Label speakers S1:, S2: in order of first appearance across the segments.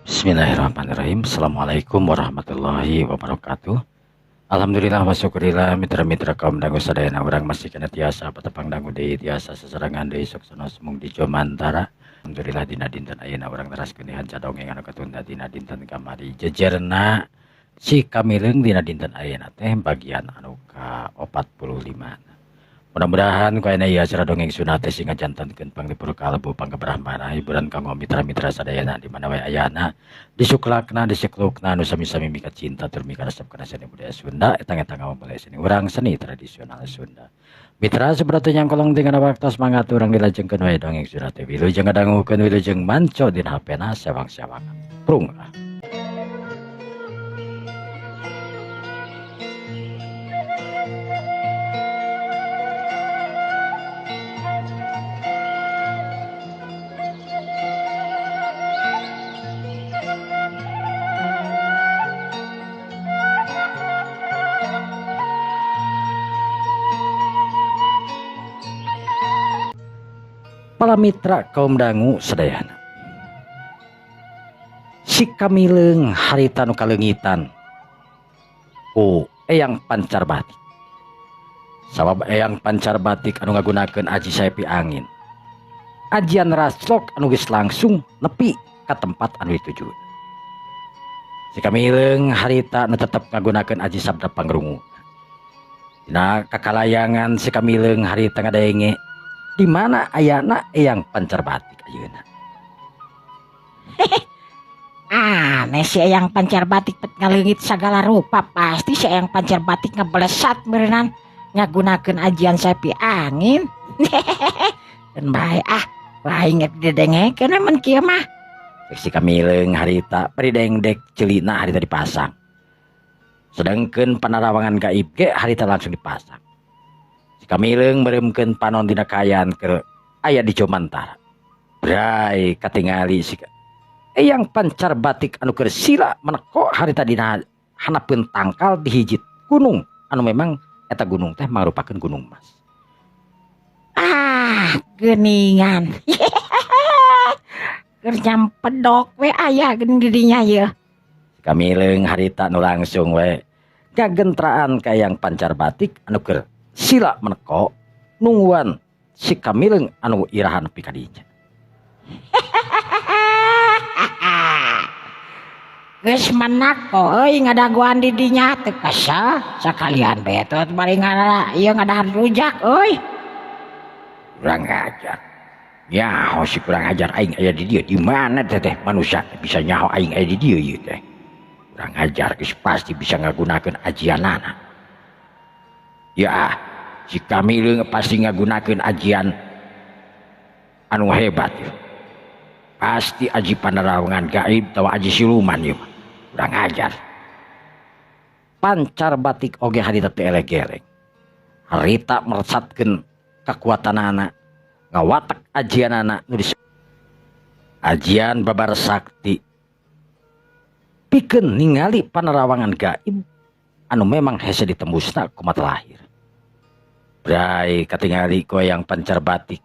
S1: Bismillahirrahmanirrahim. Assalamualaikum warahmatullahi wabarakatuh. Alhamdulillah wa syukurillah mitra-mitra kaum dangu sadayana urang masih kena tiasa patepang dangu deui tiasa seserangan deui soksana semung di Jomantara. Alhamdulillah dina dinten ayeuna urang teraskeun hanca dongeng anu katunda dina dinten kamari jejerna si kamileung dina dinten ayeuna teh bagian anu ka 45. Mudah-mudahan ku ieu acara dongeng sunat teh sing ngajantankeun panglipur kalbu panggebrahmana hiburan kanggo mitra-mitra sadayana di mana wae ayana disuklakna diseklukna anu sami-sami mika cinta tur mika resep kana seni budaya Sunda eta ngawamulai seni urang seni tradisional Sunda. Mitra seberatu yang kolong dengan waktu semangat urang dilajengkeun wae dongeng sunat teh wilujeng ngadangukeun wilujeng manco dina hapena sewang-sewangan. Prung. Para mitra kaum dangu sadayana, si kamileung harita nu kaleungitan ku Eyang Pancarbatik. Sabab Eyang Pancarbatik anu ngagunakeun aji saepi angin, ajian raslok anu geus langsung nepi ka tempat anu dituju. Si kamileung harita nu tetep ngagunakeun aji sabda pangrungu. Dina kakalayangan si kamileung harita ngadaenge di mana ayana Eyang Pancarbatik ayeuna.
S2: Aneh si Eyang Pancarbatik ngaleungit sagala rupa, pasti si Eyang Pancarbatik ngebelesat berenang ngagunakeun ajian sapi angin. Dan bae lain didengekeun mun kieu mah.
S1: Si kamileung harita pridengdek ceulina harita dipasang. Sedangkeun panarawangan gaib ge harita langsung dipasang. Kamileung meremkeun panon dina kayan ke aya di Jomantara. Brai katingali si Eyang Pancarbatik anu keur sila meneko harita dina hanapeun tangkal di hiji gunung anu memang eta gunung teh mangrupakeun Gunung Mas.
S2: Geuningan. Keur nyampedok we aya geuning di dinya ieu.
S1: Kamileung harita nu langsung we gagentraan ka Eyang Pancarbatik anu keur sila meneko nungguan si kamileung anu irahan nepi ka dinya.
S2: Geus menako euy ngadaguan di dinya teu kasa sakalian betot bari ieu ngadahan rujak euy.
S1: Kurang ajar. Nyaho si kurang ajar aing aya di dieu, di mana teh manusia bisa nyaho aing aya di dieu ieu teh. Kurang ajar geus pasti bisa ngagunakeun ajianana. Ya, si kamileung pasti ngagunakeun ajian anu hebat ya. Pasti aji panarawangan gaib tawa aji siluman ya. Kurang ajar. Pancarbatik oge harita teu elek-elek. Harita meresatkeun kakuatanana ngawatak ajianana nu disebut ajian babar sakti. Pikeun ningali panarawangan gaib anu memang hese ditembusna ku mata lahir. Brai katingali ku Eyang Pancarbatik.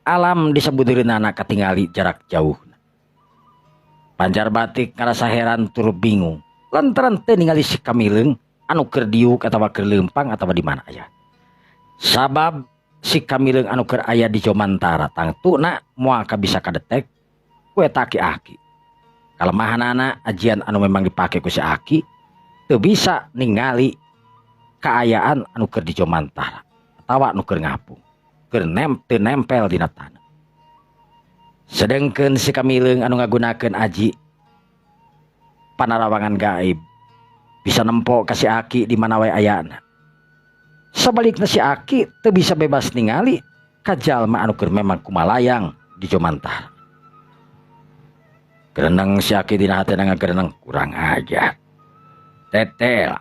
S1: Alam disebuteureunana katingali jarak jauh. Pancarbatik ngarasa heran tur bingung lantaran teu ningali si kamileung anu keur diuk atawa keur leumpang atawa di mana aya. Sabab si kamileung anu keur aya di Jomantara tangtuna moal kabisa kadetek ku eta aki-aki. Kalemahanana ajian anu memang dipake ku si aki teu bisa ningali kaayaan anu keur di Jomantara atawa anu keur ngapung keur nempel dina tanah. Sedengkeun si kamileung anu ngagunakeun aji panarawangan gaib bisa nempo ka si aki di mana wae ayana. Sabalikna si aki teu bisa bebas ningali ka jalma anu keur memang kumalayang di Jomantara. Gereneng si aki dina hatena ngagereneng kurang ajar. Tetel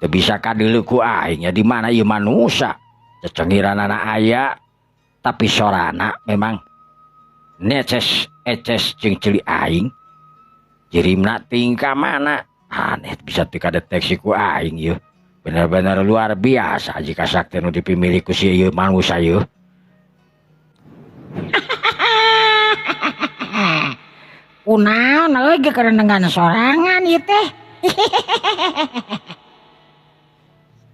S1: teu bisa kadeuleu ku aing ya di mana ieu manusia cecengiranana aya tapi sorana memang neces eces jeung ceuli aing jirimna tingkah mana aneh bisa teu kadeteksi ku aing ieu bener-bener luar biasa jika sakti nu dipimili ku si ieu manusia ieu.
S2: Kunaon euy ge kerendengan sorangan ieu teh.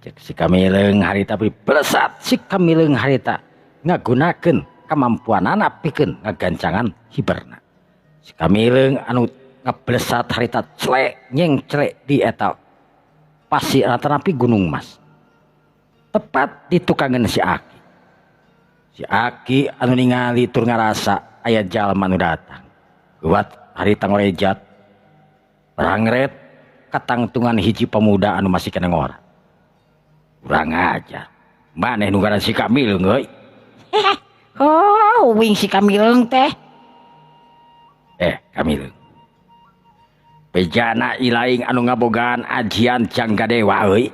S1: Cek si Kamileung harita beri belesat si Kamileung harita ngagunakeun kamampuanana pikeun ngagancangan hiberna. Si Kamileung anu ngablesat harita celek nyeng celek di eta pasi ratanapi Gunung Mas. Tepat di tukangan si Aki. Si Aki anu ningali tur ngarasa aya jalma nu datang. Kuat harita ngorejat berangret katangtungan hiji pemuda anu masih kena ngora. Kurang ajar. Maneh nu ngaran si Kamileung euy.
S2: Oh, wing si Kamileung teh.
S1: Kamileung. Bejana ilaing anu ngabogaan ajian Janggadewa euy.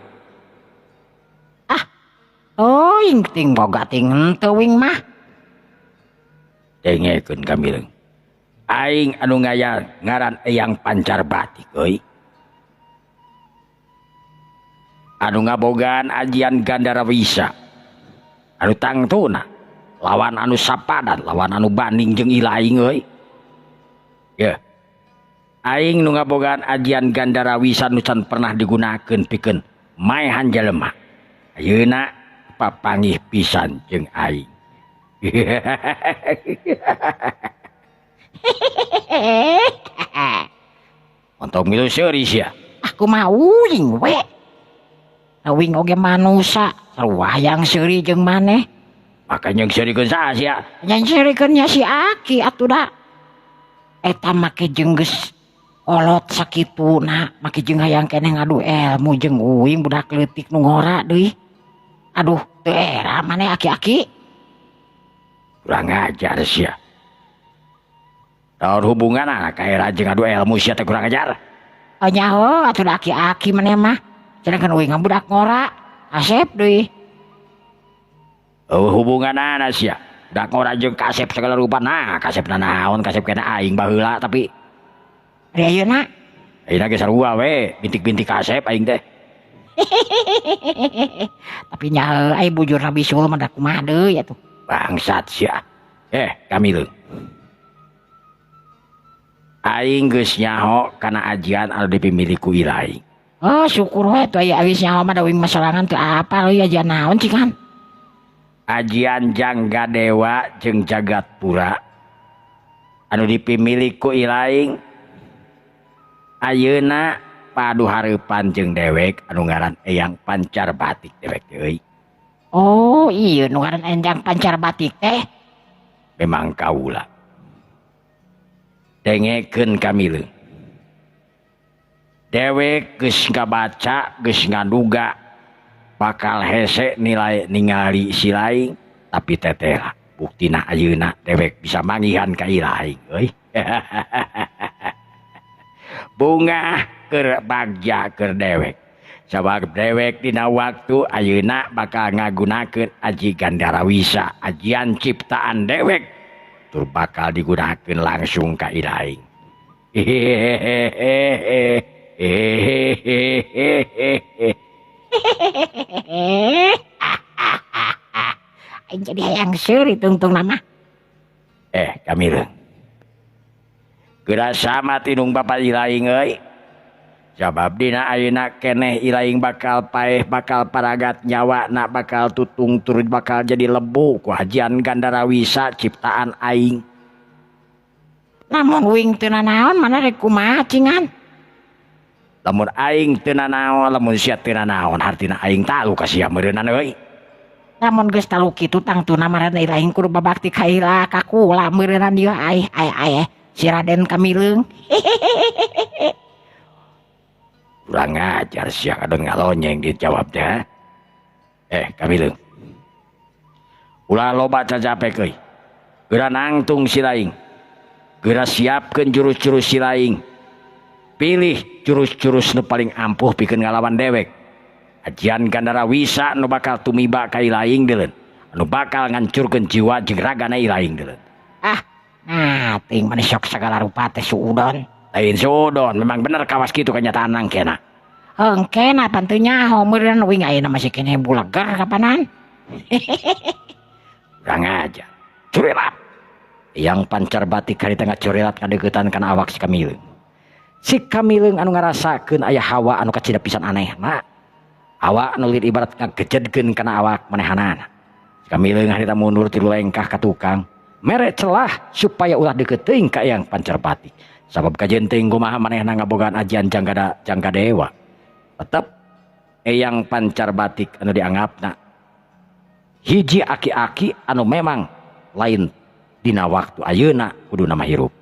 S2: Oh, ting boga ting henteu wing mah.
S1: Dengekeun Kamileung. Aing anu ngaya ngaran Eyang Pancarbatik euy. Anu ngabogaan ajian Gandarawisa. Anu tangtuna lawan anu sapadan, lawan anu banding jeung ilaing euy. Ya. Aing nu ngabogaan ajian Gandarawisa nu can pernah digunakeun pikeun maehan jelema. Ayeuna papanggih pisan jeung aing. Untuk milu seuri sia.
S2: Aku mah uing we. Uing oge manusia, sarua yang seuri jeung maneh.
S1: Makanya seurikeun saha sia?
S2: Yang seurikeun nya si Aki atuh da. Eta make jeung geus kolot sakituna, make jeung hayang keneh ngadu ilmu jeung uing budak leutik nu ngora deui. Aduh, teu era maneh Aki-aki.
S1: Kurang ajar sia. Tahu hubungan ka era jeung adu ilmu sia teh kurang ajar.
S2: Oh nyaho atuh da Aki-aki maneh mah. Sedangkan uing budak ngora, Asep deui.
S1: Hubunganana sia. Budak ngora jeung Kasep segala rupa. Nah, Kasepna naon? Kasep kena aing baheula tapi
S2: Ari ayeuna.
S1: Ayeuna ge sarua we, bintik-bintik Kasep aing teh.
S2: Tapi nyaho ai bujurna bisul mah da kumaha deui atuh.
S1: Bangsat sia. Kamileung. Aing geus nyaho kana ajian anu dipimili ku ilaing.
S2: Oh syukur we tuh aya awis nyaho mah da uing masalangan teu apa euy ajian naon cikan.
S1: Ajian Janggadewa jeung Jagatpura anu dipimili ku ilaing. Ayeuna paduhareupan jeung dewek anu ngaran Eyang Pancarbatik dewek euy.
S2: Oh iya nu ngaran Eyang Pancarbatik teh.
S1: Memang kaula. Dengekeun Kamileung. Dewek geus ngabaca, geus ngaduga bakal hese nilai ningali si laing, tapi tetela buktina ayeuna dewek bisa manggihan ka ilaing euy. Bunga keur bagja keur dewek. Sabab dewek dina waktu ayeuna bakal ngagunakeun aji Gandarawisa, ajian ciptaan dewek tur bakal digunakeun langsung ka ilaing.
S2: Aing jadi hayang seuri tungtung nama.
S1: Kamileung. Geura sama tinung Bapak ilaing euy. Sabab dina ayeuna keneh ilaing bakal paeh, bakal paragat nyawana, bakal tutung turun, bakal jadi lebu ku ajian Gandarawisa ciptaan aing.
S2: Lamun uing teu nanaon mana rek kumaha cingan?
S1: Lamun aing teu nanaon, lamun sia teu nanaon, hartina aing talu ka sia meureunan euy.
S2: Lamun geus talu kitu tangtuna marana ilaing kudu babakti ka ila ka kula meureunan ieu ai si Raden Kamileung.
S1: Kurang ajar sia kadang ngalonyeng dijawab teh. Kamileung. Ulah loba cacapek euy. Geura nangtung si laing. Geura siapkeun jurus-jurus si laing. Pilih jurus-jurus nu paling ampuh pikeun ngalawan dewek. Ajian Gandarawisa nu bakal tumiba ka ilaing deuleuh. Anu bakal ngancurkeun jiwa jeung ragana ilaing deuleuh.
S2: Nah, ting manis sok segala rupa teh suudon.
S1: Lain suudon, memang bener kawas kitu kenyataan nangkena.
S2: Hengke na pantunya homeran wing ayeuna masih kene bulegar kapanan.
S1: Kurang aja. Curilat. Yang pancar batik hari tengah curilat kadeukeutan kana awak si Kamileung. Si Kamileung anu ngarasakeun aya hawa anu kacida pisan anehna. Hawa anu lir ibarat ngagejedkeun kana awak manehanana. Si Kamileung harita mundur tilu lengkah ka tukang. Mere celah supaya ulah deukeut teuing ka yang pancar batik. Sabab kajen teuing kumaha manehna ngabogaan ajian jangga dewa. Tetep eyang pancar batik anu dianggapna hiji aki-aki anu memang lain dina waktu ayeuna kudu nama hirup.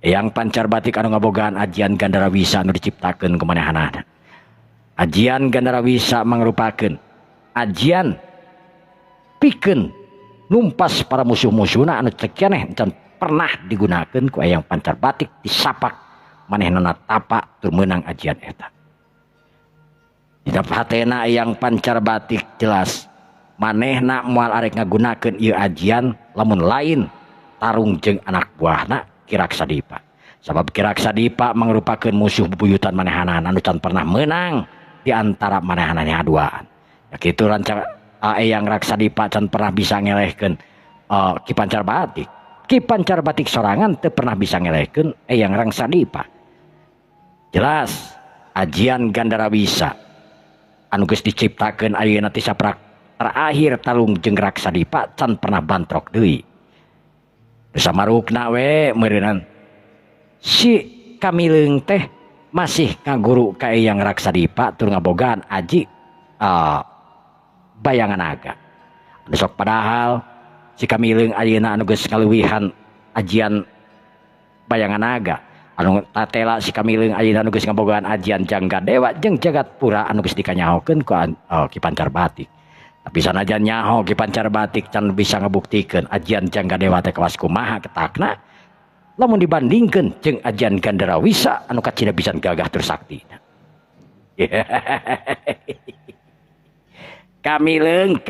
S1: Eyang pancar batik anu ngabogaan ajian Gandarawisa anu diciptakeun ku manehanana. Ajian Gandarawisa mangrupakeun ajian pikeun numpas para musuh-musuhna anu cek keneh can pernah digunakeun ku eyang pancar batik disapak manehna tapak tur meunang ajian eta. Dina hatena eyang pancar batik jelas manehna moal arek ngagunakeun ieu ajian lamun lain tarung jeung anak buahna Kiraksa-dipa. Sabab Kiraksa-dipa mangrupakeun musuh bebuyutan manehanana anu can pernah menang di antara manehanana aduaan. Ya kitu rancang eyang Raksa-dipa can pernah bisa ngelehkeun Ki Pancar Batik. Ki Pancar Batik sorangan teu pernah bisa ngelehkeun eyang Raksa-dipa. Jelas ajian Gandarawisa anu geus diciptakeun ayeuna ti saprak terakhir talung jeung Raksa-dipa can pernah bantrok deui. Samarukna we meureunan si Kamileung teh masih ngaguru ka eyang Raksa-dipa tur ngabogaan aji bayangan naga. Besok padahal si Kamileung ayeuna anu geus ngaleuwihan ajian bayangan naga. Anu tatela si Kamileung ayeuna anu geus ngabogaan ajian jangga dewa jeung jagat pura anu geus dikanyahokeun ku Ki Pancar Batik. Tapi sanajan nyaho Ki Pancar Batik can bisa ngebuktikeun ajian jangga dewa teh kawas kumaha ketakna lamun dibandingkeun jeung ajian Gandarawisa anu kacida pisan gagah tur saktina. Kamileung.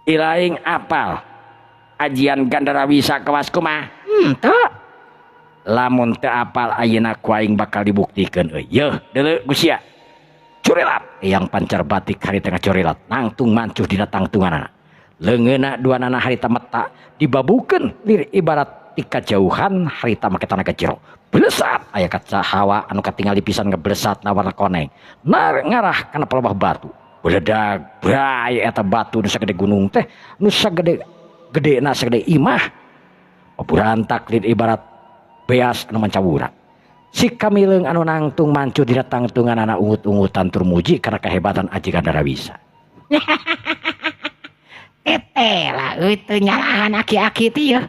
S1: Ilaing apal ajian Gandarawisa kawas kumaha?
S2: Teu.
S1: Lamun teu apal ayeuna ku aing bakal dibuktikeun euy. Yeuh deuleu Gusia. Curilat eyang Pancar Batik hari tengah curilat nangtung mancuh dina tangtunganana. Leungeuna duanana harita meta dibabukeun lir ibarat tika jauhan harita make tanaga jero. Blesat aya kaca hawa anu katingal pisan ngeblesat na warna koneng. Ngarah kana pelobah batu. Beledag bray eta batu nu sagede gunung teh nu sagede gedena sagede imah. Paburantak lir ibarat beas anu mancawuran. Si Kamileung anu nangtung mancu dina tangtunganana ungut-ungutan tur muji karena kehebatan aji Gandarawisa.
S2: Tetela euy teu nyalahan aki-aki teh ya.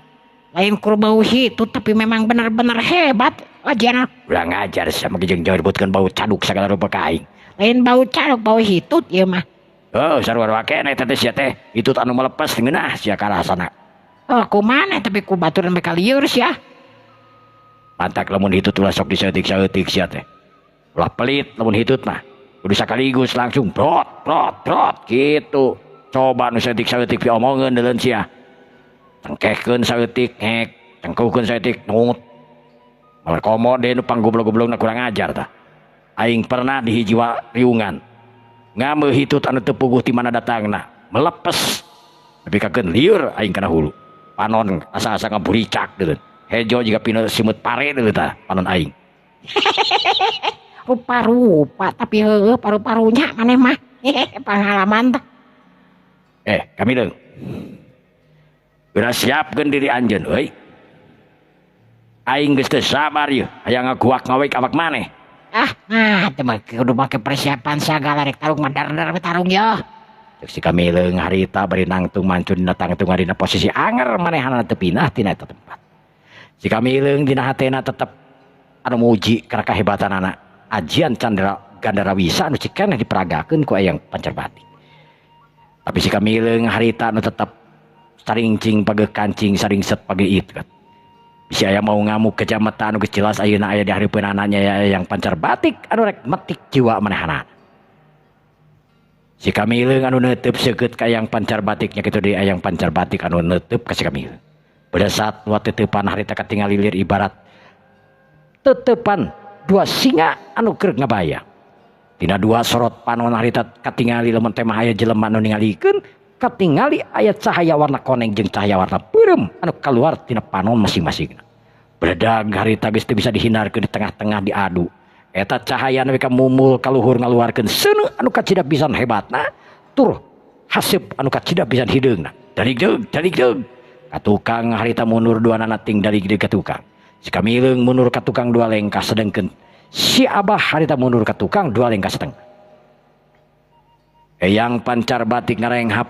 S2: Lain kurbau hitut tapi memang benar-benar hebat ajian.
S1: Ulah ngajar sama jeung nyebutkeun bau caduk sagala rupa ka aing.
S2: Lain bau caduk bau hitut ieu mah.
S1: Oh sarua kene teh sia teh hitut anu melepas ngeunah sia ka rasana.
S2: Oh kumaneh tapi ku baturan mereka lieur sia.
S1: Pantak lamun hitut ulah sok diseutik-seutik sia teh. Ulah pelit lamun hitut mah. Kudu sakaligus langsung brot gitu. Coba nu seutik-seutik piomongeun deuleuan sia. Tengkehkeun saeutik hek, tengkukeun saeutik nut. Malah komo deui nu panggoblok-goblokna kurang ajar tah. Aing pernah di hiji riungan. Ngameu hitut anu teu puguh ti mana datangna, melepes. Tapi kakeun lieur aing kana hulu. Panon asa-asa ngaburicak deuleuan. Hejo jika pina simut pare deuleu tah panon aing.
S2: Rupa-rupa tapi heueuh paru-parunya maneh mah. Pengalaman tah.
S1: Kamileung. Udah siapkeun diri anjeun euy. Aing geus teu sabar ieu, hayang ngaguak ngawek awak maneh.
S2: Teu mah kudu make persiapan sagala rek tarung mandar-mandar tarung ya.
S1: Cek si Kamileung harita bari nangtung mancu dina tangtungan dina posisi anger manehana teu pinah tina eta tempat. Si Kamileung dina hatena tetep anu muji karena kehebatanana ajian Gandarawisa anu cik keneh diperagakeun ku eyang Pancar Batik. Tapi si Kamileung harita anu tetep saringcing page kancing saringset page itkat. Bisi aya mau ngamuk kejameta anu geus jelas ayeuna aya di hareupeun ananya eyang Pancar Batik anu rek metik jiwa manehanana. Si Kamileung anu neuteub seukeut ka eyang Pancar Batiknya kitu deui eyang Pancar Batik anu neuteub ka si Kamileung. Pada saat nuat tetepan harita katingal lilir ibarat tetepan dua singa anu keur ngabayang. Tina dua sorot panon harita katingali lamun teh mah aya jelema anu ningalikeun, katingali aya cahaya warna koneng jeung cahaya warna beureum anu kaluar tina panon masing-masingna. Bedag harita geus teu bisa dihindarkeun di tengah-tengah diadu. Eta cahaya anu mumul kaluhur ngaluarkeun seuneu anu kacidak pisan hebatna, tur haseup anu kacidak pisan hideungna. Daligdeug, katukang harita mundur dua nanating daligdeug ka tukang. Si Kamileung mundur ka tukang dua lengkah sedengkeun si Abah harita mundur ka tukang dua lengkah setengah. Eyang pancar batik ngarenghap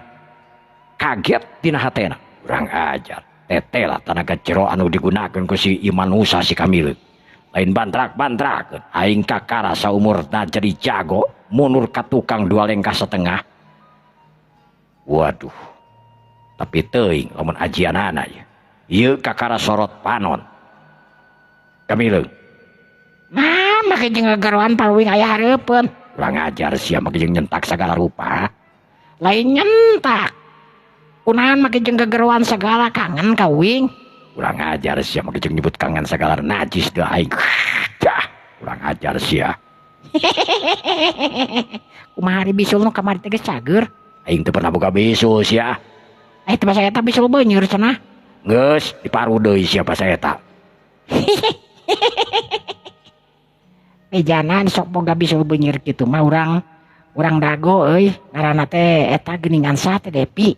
S1: kaget tina hatena. Urang ajar. Tetelah tanaga jero anu digunakeun ku si Imanusa si Kamileung. Lain bantrak-bantrak aing kakara saumurna jadi jago mundur ka tukang dua lengkah setengah. Waduh. Tapi teuing lamun ajianana ya. Ieu kakara sorot panon. Kamileung.
S2: Nah, make jeung gagaruan paluing aya hareupeun.
S1: Urang ajar sia make jeung nyentak sagala rupa.
S2: Lain nyentak. Kunaon make jeung gagaruan sagala kangen ka uing.
S1: Urang ajar sia make jeung nyebut kangen sagala najis teu aing. Dah, urang ajar sia.
S2: Kumaha ari bisul nu kamari teh geus cager.
S1: Aing teu pernah boga bisul sia.
S2: Teh pas eta bisul beunyeur cenah.
S1: Geus diparu deui sia pas eta.
S2: Pejanan sok boga bisul beunyeur kitu mah urang dago euy. Ngaranna teh eta geuningan sate Depi.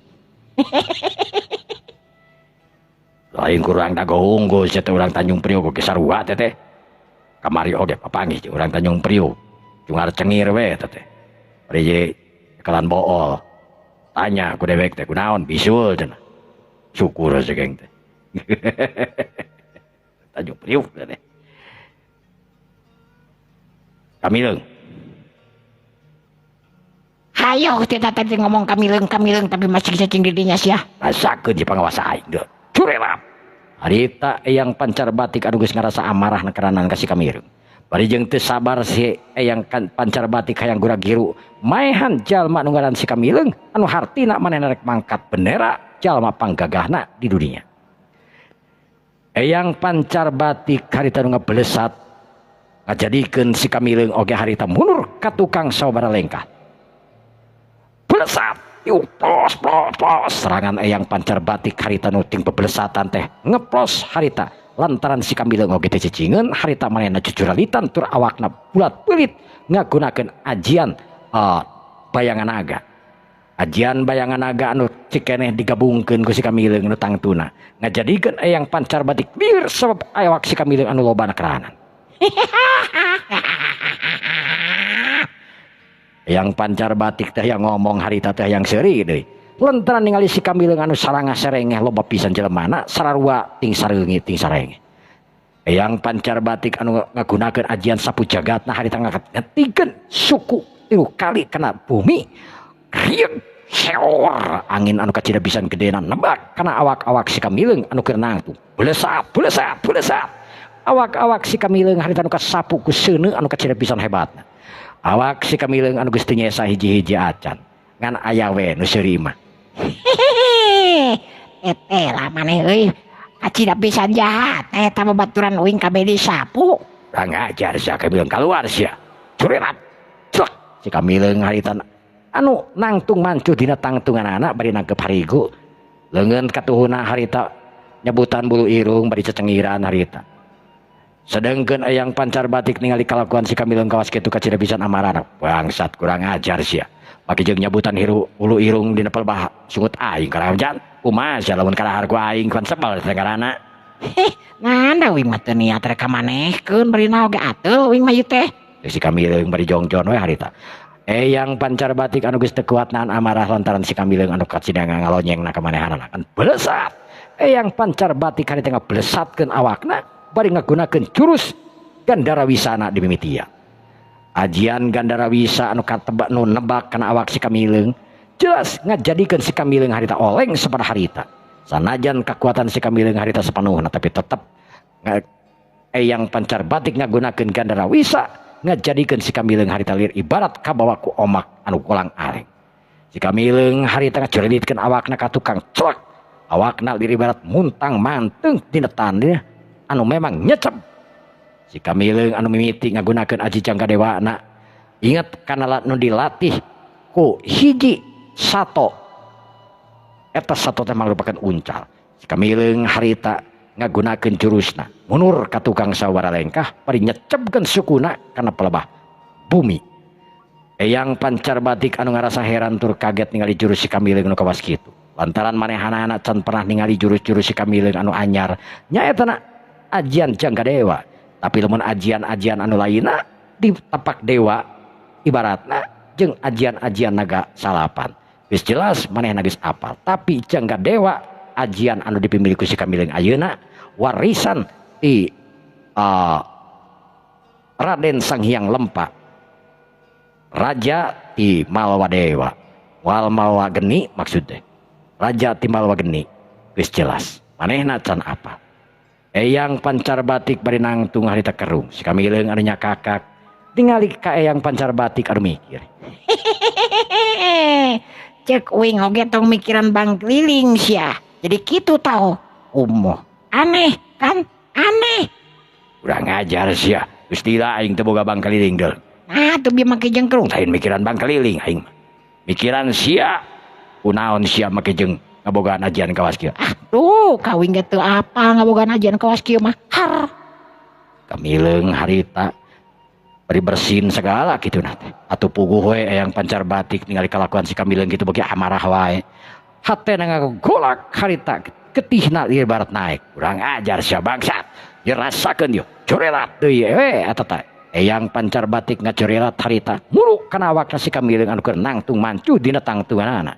S1: Lain kurang dago unggul sia teh urang Tanjung Priok ge sarua teh. Kamari oge papanggih jeung urang Tanjung Priok. Cungar cengir we teh. Bari kelan bool. Tanya ku dewek teh kunaon bisul cenah. Syukur segeng teh. Tanjung Priok teh. Kamileung.
S2: Hayo kita tadi ngomong Kamileung tapi masih cacing didinya sia.
S1: Rasakeun di pangawasa aing deuh. Curelap. Harita eyang pancar batik anu geus ngarasa amarah nekeranan ka si Kamileung. Bari jeung teu sabar si eyang pancar batik hayang gura-giru maehan jalma anu ngaran si Kamileung anu hartina manehna rek mangkat bendera jalma panggagahna di dunia. Eyang pancar batik harita nu ngablesat ngajadikeun si Kamileung oge harita mundur ka tukang sababaraha lengkah. Blesat, plos serangan eyang pancar batik harita nu ting pebelesatan teh ngeplos harita lantaran si Kamileung oge teh cicingeun harita manehna cucuralitan tur awakna bulat peulit ngagunakeun ajian bayangan naga. Ajian bayangan naga anu cikeneh digabungkeun ku si Kamileung nu tangtuna ngajadikeun eyang pancar batik lieur sabab awak si Kamileung anu loba kerahanan. Yang pancar batik teh yang ngomong harita teh yang seuri deui. Lantaran ningali si Kamileung anu sarangah serengeh loba pisan jelemana sararua ting sareungit ting sarengeh. Yang pancar batik anu ngagunakeun ajian sapu jagatna harita ngatikeun suku 3 kali kena bumi. Rieu seor angin anu kacida pisan gedena nebak kana awak-awak si Kamileung anu keur nangtung. Blesat. Awak-awak si Kamileung harita anu kasapu ku seuneu anu kacida pisan hebatna. Awak si Kamileung anu geus teu nyesa hiji-hiji acan. Ngan aya we nu seuri mah.
S2: Lah maneh euy. Kacida pisan jahat eta babaturan uing ka bedi sapu.
S1: Urang ajar sia Kamileung kaluar sia. Curelat. Cek si Kamileung harita anu nangtung mancuh dina tangtunganana bari nangkep harigu. Leungeun katuhuna harita nyebutan bulu irung bari cecengiran harita. Sedengkeun eyang pancar batik ningali kalakuan si Kamileung kawas kitu kacida pisan amarana. Bangsat kurang ajar sia. Make jeung nyebutan ulu irung dina pelbah sungut aing karajan. Kumaha sia lamun kalahar ku aing kan sebal teh ngaranna.
S2: Nanda uing mah teu niat rek kamanehkeun barina oge atuh uing mah ieu teh.
S1: Si Kamileung bari jongjon we harita. Eyang pancar batik anu geus teu kuat nahan amarah lantaran si Kamileung anu kacida ngalonyengna kamanehanana kan blesat. Eyang pancar batik harita ngablesatkeun awakna. Bari ngagunakeun jurus Gandarawisana di mimitia. Ajian Gandarawisa anu katebak nu nebak kana awak si Kamileung jelas ngajadikeun si Kamileung harita oleng sabaraha harita. Sanajan kekuatan si Kamileung harita sapanuhna tapi tetep eyang pancar batik ngagunakeun Gandarawisa ngajadikeun si Kamileung harita lieur ibarat kabawa ku omak anu kolang-aling. Si Kamileung harita ngacurilitkeun awakna ka tukang celek. Awakna lieur ibarat muntang manteung dina tandina anu memang nyecep si Kamileung anu mimiti ngagunakeun aji jangga dewana. Ingat kana nu dilatih ku hiji sato, eta sato teh merupakan uncal. Si Kamileung harita ngagunakeun jurusna munur ka tukang sawara lengkah bari nyecebkeun sukuna kana pelebah bumi. Eyang pancar batik anu ngarasa heran tur kaget ningali jurus si Kamileung anu kawas kitu. Lantaran manehana can pernah ningali jurus-jurus si Kamileung anu anyar nyaetana ajian jangga dewa. Tapi lamun ajian-ajian anu lainna di tapak dewa ibaratna jeung ajian-ajian naga salapan. Geus jelas manehna geus apal, tapi jangga dewa ajian anu dipimili ku si Kamileung ayeuna warisan ti Raden Sang Hyang Lempa, raja ti Malwadewa. Wal Malwa Geni maksudnya raja ti Malwa Geni. Geus jelas manehna can apa. Eyang pancar batik bari nangtung harita kerung si Kamileung anu nyakakak ningali ka eyang pancar batik anu mikir.
S2: Cek uing oge tong mikiran Bang Keliling sia. Jadi kitu tau. Umuh. Aneh kan? Aneh.
S1: Urang ngajar sia. Gusti aing teu boga Bang Keliling deul.
S2: Nah, tuh biar make jengkerung.
S1: Lain mikiran Bang Keliling aing. Mikiran sia. Kunaon sia make jeung ngabogaan ajian kawas kieu.
S2: Tuh, kawin gitu apa ngabogaan ajian kawas kieu mah. Har.
S1: Kamileung harita bari bersin segala kitu na teh. Atuh puguh we eyang pancar batik ningali kalakuan si Kamileung kitu bagi amarah wae. Hatena ngagolak harita ketihna ieu barat naik. Urang ajar sia bangsat. Dirasakeun yeuh. Corelat deui we eta teh. Eyang pancar batik ngacorelat harita mulu kana awakna si Kamileung anu keur nangtung mancuh dina tangtunganana.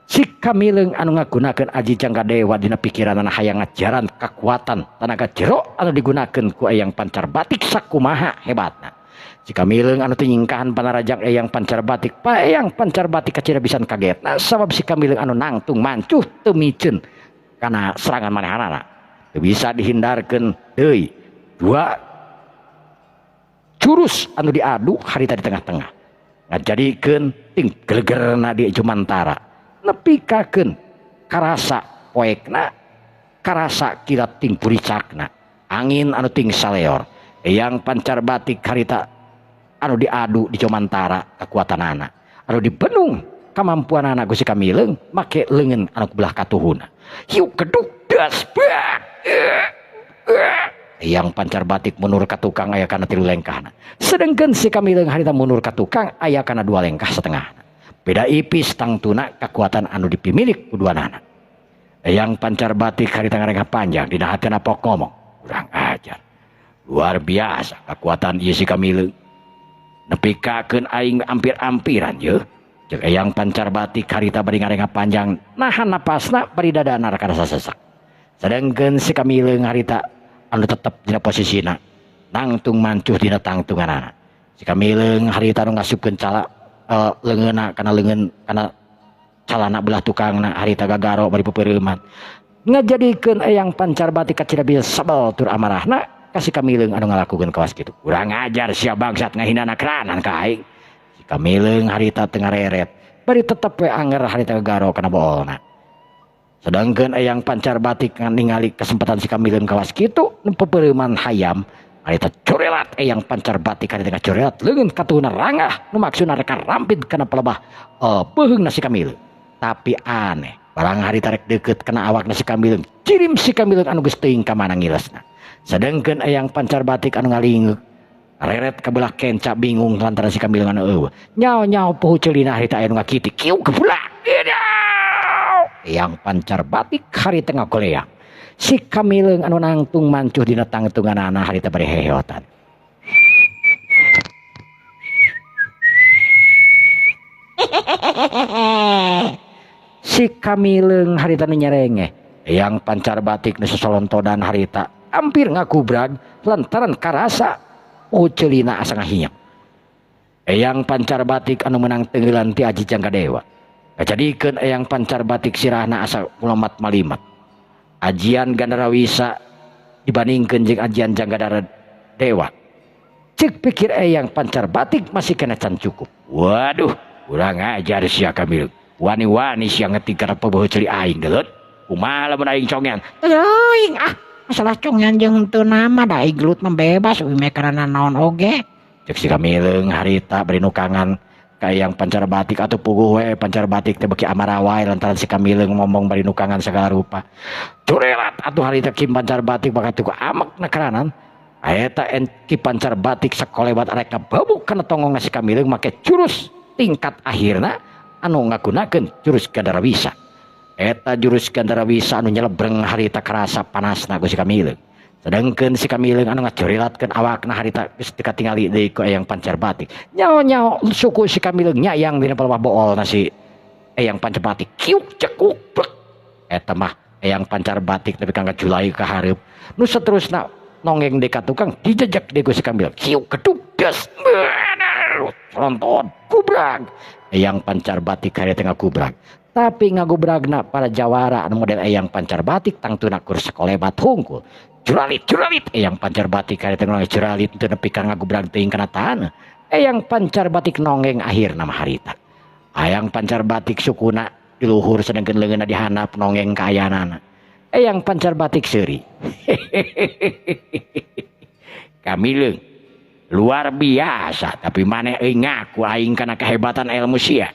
S1: Si Kamileung anu ngagunakeun aji jangga dewa dina pikiranna hayang ngajaran kekuatan tenaga jero anu digunakeun ku eyang pancar batik sakumaha hebatna. Si Kamileung anu teu nyingkahan panarajang eyang pancar batik, pa eyang pancar batik kacira bisan kagetna sabab si Kamileung anu nangtung mancuh teu miceun kana serangan manehanana. Teu bisa dihindarkeun deui. Dua jurus anu diadu harita di tengah-tengah ngajadikeun ting gelegerna di Jumantara nepikakeun karasa poekna karasa kilat ting puricakna angin anu ting saleor. Eyang pancar batik harita anu diadu di Jumantara kekuatanana anu dibenung kamampuanana Gusti Kamileung make leungeun anu belah katuhuna hiu keduk das Eyang pancar batik munur ka tukang aya kana 3 lengkahna. Sedengkeun si Kamileung harita munur ka tukang aya kana 2 lengkah setengahna. Beda ipis tangtuna kekuatan anu dipimilik kuduanana. Eyang pancar batik harita ngarengah panjang dina hatena pok ngomong. Urang ajar. Luar biasa kekuatan ieu si Kamileung. Nepikakeun aing ampir-ampiran yeuh. Jeung eyang pancar batik harita bari ngarengah panjang nahan napasna bari dadana rada sesak. Sedengkeun si Kamileung harita anu tetep dina posisina nangtung mancuh dina tangtunganana. Si Kamileung harita anu ngasupkeun cala leungeunna kana leungeun kana calana belah tukangna harita gagaro bari peupeureuman ngajadikeun eyang pancar batik kacira bisa sabel tur amarahna ka si Kamileung anu ngalakukeun kawas kitu. Urang ngajar sia bangsat ngahinana keranan ka aing. Si Kamileung harita teu ngareret bari tetep we anger harita gagaro kana boolna. Sedangkan eyang pancar batik ningali kesempatan si Kamileung kawas kitu nu peupeureuman hayam harita corelat eyang pancar batik harita corelat leungeun katuhna rangah nu maksudna rek rampid kana pelebah peuheungna si Kamileung. Tapi aneh barang harita rek deukeut kana awakna si Kamileung cirim si Kamileung anu geus teuing ka mana ngilesna. Sedangkan eyang pancar batik anu ngalingeuk reret ka belah kenca bingung lantaran si Kamileung anu eueuh nyao-nyao puhu ceulina harita aya nu ngakitik kieu kebulah. Eyang pancar batik harita ngagoleang. Si Kamileung anu nangtung mancuh dina tangtunganana harita bari heheotan. Si Kamileung harita nu nyerengeh. Eyang pancar batik nu sasolontodan harita hampir ngakubrag lantaran karasa ceulina asa ngahinyang. Eyang pancar batik anu menang tenggelan ti aji jangga dewa. Kajadikeun eyang pancar batik sirahna asa mulamat malimat. Ajian Gandarawisa dibandingkeun jeung ajian Janggandara Dewa. Cek pikir eyang pancar batik masih kena can cukup. Waduh, urang ajar sia Kamileung. Wani-wani sia ngetik kana peubeut ceuli aing deuleut. Kumaha lamun aing congean?
S2: Teuing masalah congan jeung teu nama da iglut membebas uwi karena naon oge.
S1: Cek si Kamileung harita bari nukangan ka Eyang Pancar Batik atuh puguh we Pancar Batik teh beki amarawai lantaran si Kamileung ngomong bari nukangan segala rupa. Curelat atuh harita Ki Pancar Batik bakal tuku amek nakaranan. Eta Ki Pancar Batik sakolebat arek ngababuk kana tongong si Kamileung make jurus tingkat akhirna anu ngagunakeun jurus Gandarawisa. Eta jurus Gandarawisa anu nyelebreng harita karasa panasna ku si Kamileung. Sedangkan si Kamileung anu ngacurilatkeun awakna harita geus teu katingali deui ku Eyang Pancar Batik. Nyao-nyao suku si Kamileung nyayang dina pelawah boolna si Eyang Pancar Batik. Kiuk cekuk blek. Eta mah Eyang Pancar Batik tapi kanggo julai ka hareup. Nu saterusna nongeng deka tukang dijejak deui ku si Kamileung. Kiuk keduk gas. Fronton kubrag. Eyang Pancar Batik harita ngagubrak. Tapi ngagubragna para jawara anu model Eyang Pancar Batik tangtuna kur sakolebat hungkul. Juralit Eyang Pancar Batik harita nongeng juralit teu nepi ka ngagubrag teuing kana tanah. Eyang Pancar Batik nongeng akhirna mah harita. Eyang Pancar Batik sukuna di luhur sedengkeun leungeunna dihandap nongeng ka ayanana. Eyang Pancar Batik seuri. Kamileung luar biasa tapi maneh euy ngaku aing kana kehebatan ilmu sia.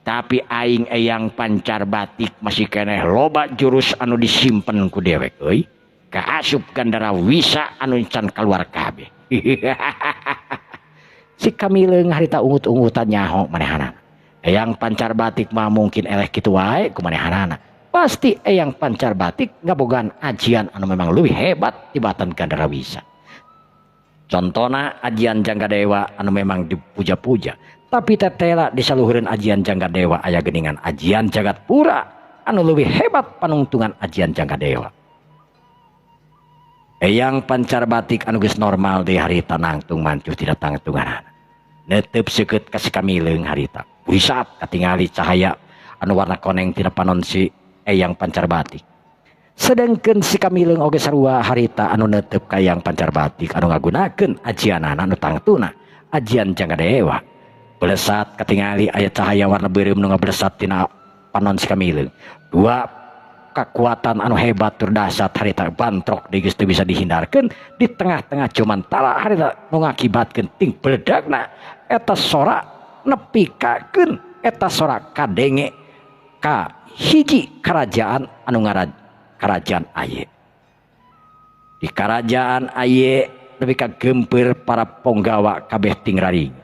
S1: Tapi aing Eyang Pancar Batik masih keneh loba jurus anu disimpen ku dewek euy. Kaasup Gandarawisa anu can keluar kabeh. Si Kamileung harita ungut-ungutan nyaho manehanana. Eyang Pancar Batik mah mungkin eleh kitu wae ku manehanana. Pasti Eyang Pancar Batik ngabogaan ajian anu memang leuwih hebat tibatan Gandarawisa. Contohna ajian Janggadewa anu memang dipuja-puja. Tapi tetela di saluhureun ajian Janggadewa aya geuningan ajian Jagatpura anu leuwih hebat panungtungan ajian Janggadewa. Eyang Pancar Batik anu geus normal deui harita nangtung mancuh tina tangtunganan. Neuteub seukeut ka si Kamileung harita. Burisat katingali cahaya anu warna koneng tina panon si Eyang Pancar Batik. Sedangkeun si Kamileung oge sarua harita anu neuteub ka Eyang Pancar Batik anu ngagunakeun ajianana anu tangtuna ajian Janggadewa. Belesat katingali aya cahaya warna beureum nu ngablesat tina panon si Kamileung. Dua kekuatan anu hebat tur dahsyat harita bantrok geus teu bisa dihindarkeun di tengah-tengah cuman tala harita nu ngakibatkeun ting beledakna eta sora nepikakeun eta sora kadenge ka hiji kerajaan anu ngaran Kerajaan Aye. Di Kerajaan Aye nepi ka gempeur para ponggawa kabeh ting raring.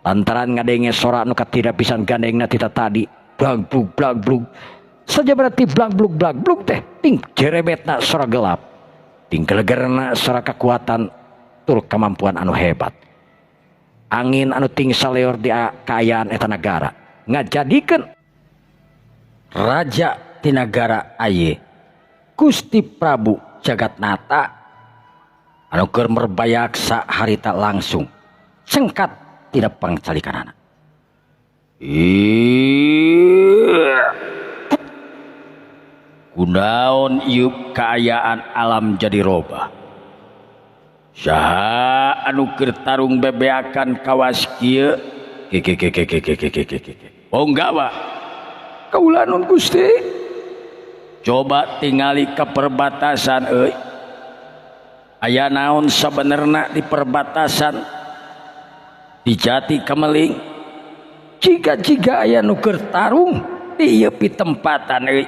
S1: Lantaran ngadenge sora anu katira pisan gandengna tita tadi blag-blug saja berarti blag-blug teh ting jerebetna sora gelap. Ting gelegerna sora kekuatan tur kemampuan anu hebat. Angin anu ting saleor di kaayaan eta nagara ngajadikeun raja ti nagara Aye Gusti Prabu Jagatnata anu keur merbayaksa harita langsung cengkat tidak pangcalikanana. Kunaon ieu kaayaan alam jadi robah. Saha anu keur tarung bebeakan kawas kieu? Ponggawa. Kaula nun Gusti. Coba tingali ke perbatasan euy. Aya naon sabenerna di perbatasan? Di Jati Kameling. Jika aya nu keur tarung di ieu pitempatan euy.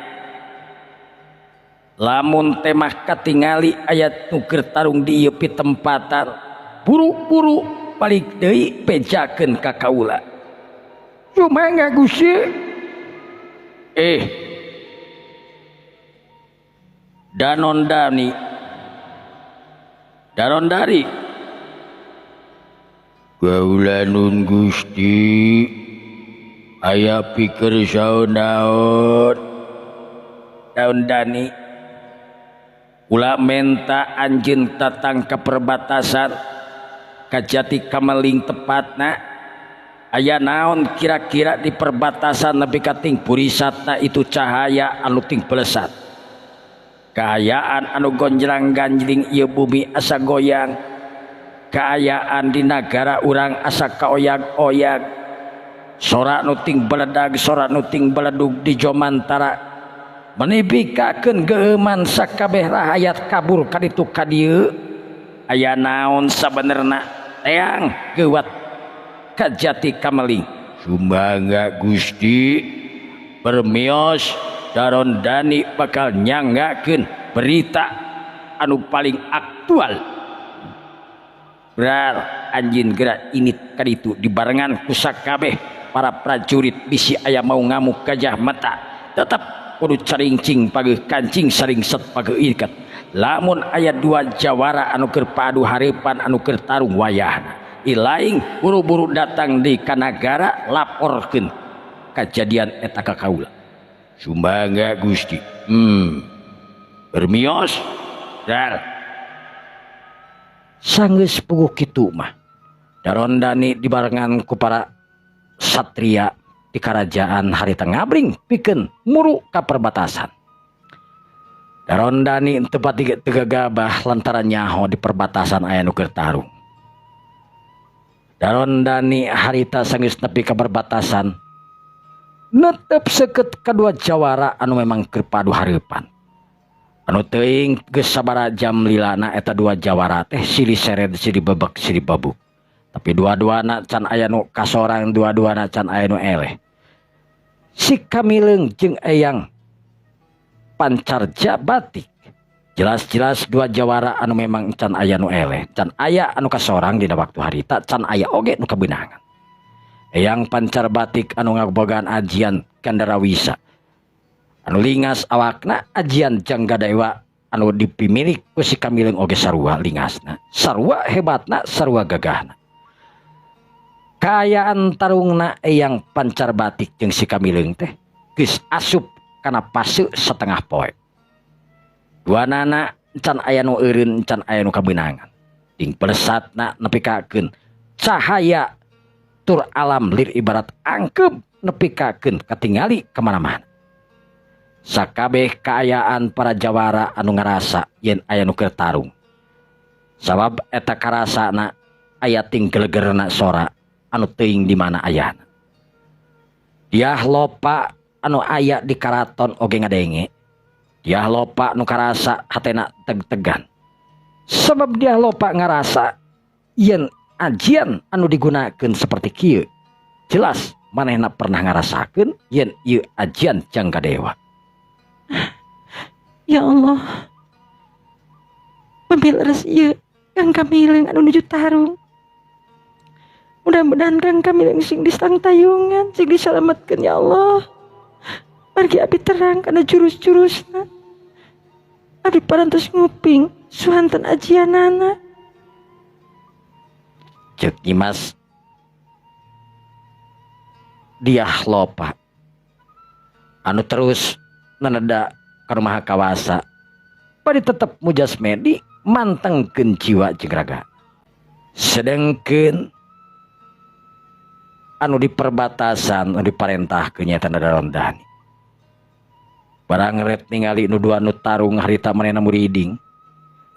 S1: Lamun temah katingali ayat nuker tarung di ieu pitempatan buru-buru balik deui pejakeun ka kaula. Cumaha Gusti? Danondani Danondari kaula nun Gusti aya pikir saonaon Daondani ulah menta anjeun tatang ke perbatasan ka Jati Kameling tepatna aya naon kira-kira di perbatasan nepi ka ting purisatna itu cahaya anu ting pelesat kaayaan anu gonjlang-ganjling ieu bumi asa goyang kaayaan di nagara urang asa kaoyag-oyag sora nu ting beledag sora nu ting beledug di jomantara menipikakeun geuman sakabeh rakyat kabur kaditu ka dieu aya naon sabenerna teang geuwat ka Jati Kameling. Sumangga Gusti, permios Daron Dani bakal nyanggakeun berita anu paling aktual. Berar anjin gerak init kaditu dibarengan ku sakabeh para prajurit bisi aya mau ngamuk gajah mata tetap kudu caringcing pageuh kancing saringset pageuh iket. Lamun aya dua jawara anu keur padu hareupan anu keur tarung wayahna ilaing buru-buru datang di kanagara laporkeun kejadian eta ka kaula. Sumangga Gusti. Bermios dar sanggeus puguh kitu mah Daron Dani dibarengan ku para satria di kerajaan harita ngabring pikeun muru ka perbatasan. Daron Dani teu pati tegagabah lantaran nyaho di perbatasan aya nu keur tarung. Daron Dani harita sanggeus nepi ka perbatasan netep seukeut kadua jawara anu memang keur padu hareupan. Anu teuing geus sabaraha jam lilana eta dua jawara teh silih seret silih bebek silih babuk. Tapi dua-duana can aya nu kasorang, dua-duana can aya nu eleh. Si Kamileung jeung Eyang Pancarja Batik jelas-jelas dua jawara anu memang can aya nu eleh, can aya anu kasorang dina waktu harita, can aya oge nu kabeunangan. Eyang Pancar Batik anu ngabogaan ajian Kandarawisa anu lingas awakna ajian Janggadewa anu dipimilik ku si Kamileung oge sarua lingasna, sarua hebatna, sarua gagahna. Kaayaan tarungna Eyang Pancar Batik jeung si Kamileung teh geus asup kana fase setengah poe. Duanana can aya nu eureun, can aya nu kabeunangan. Ding pelesatna nepikakeun cahaya tur alam lir ibarat angkeb nepikakeun katingali kemana-mana. Sakabeh kaayaan para jawara anu ngarasa yen aya nu keur tarung. Sabab eta karasana aya ting gelegerna sora anu teuing di mana ayana. Diah lopa anu aya di karaton oge ngadenge. Diah lopa nu karasa hatena teg-tegan. Sebab diah lopa ngarasa yen ajian anu digunakeun seperti kieu. Jelas manehna pernah ngarasakeun yen ieu ajian Janggadewa.
S2: Ya Allah, pamileres ieu Kang Kamileung anu nuju tarung. Mudah-mudahan Kang Kamileung sing disang tayungan, sing disalametkeun ya Allah. Margi abdi terang kana jurus-jurusna. Abdi parantos nguping suhanten ajianana.
S1: Ceuk Nyimas Diah lopa anu terus naneda ka Maha Kawasa bari tetep mujasmedi mantengkeun jiwa jeung raga. Sedengkeun anu di perbatasan anu diparentahkeun nyaeta Daron Dani. Barang ret ningali nu dua nu tarung harita manehna muriding.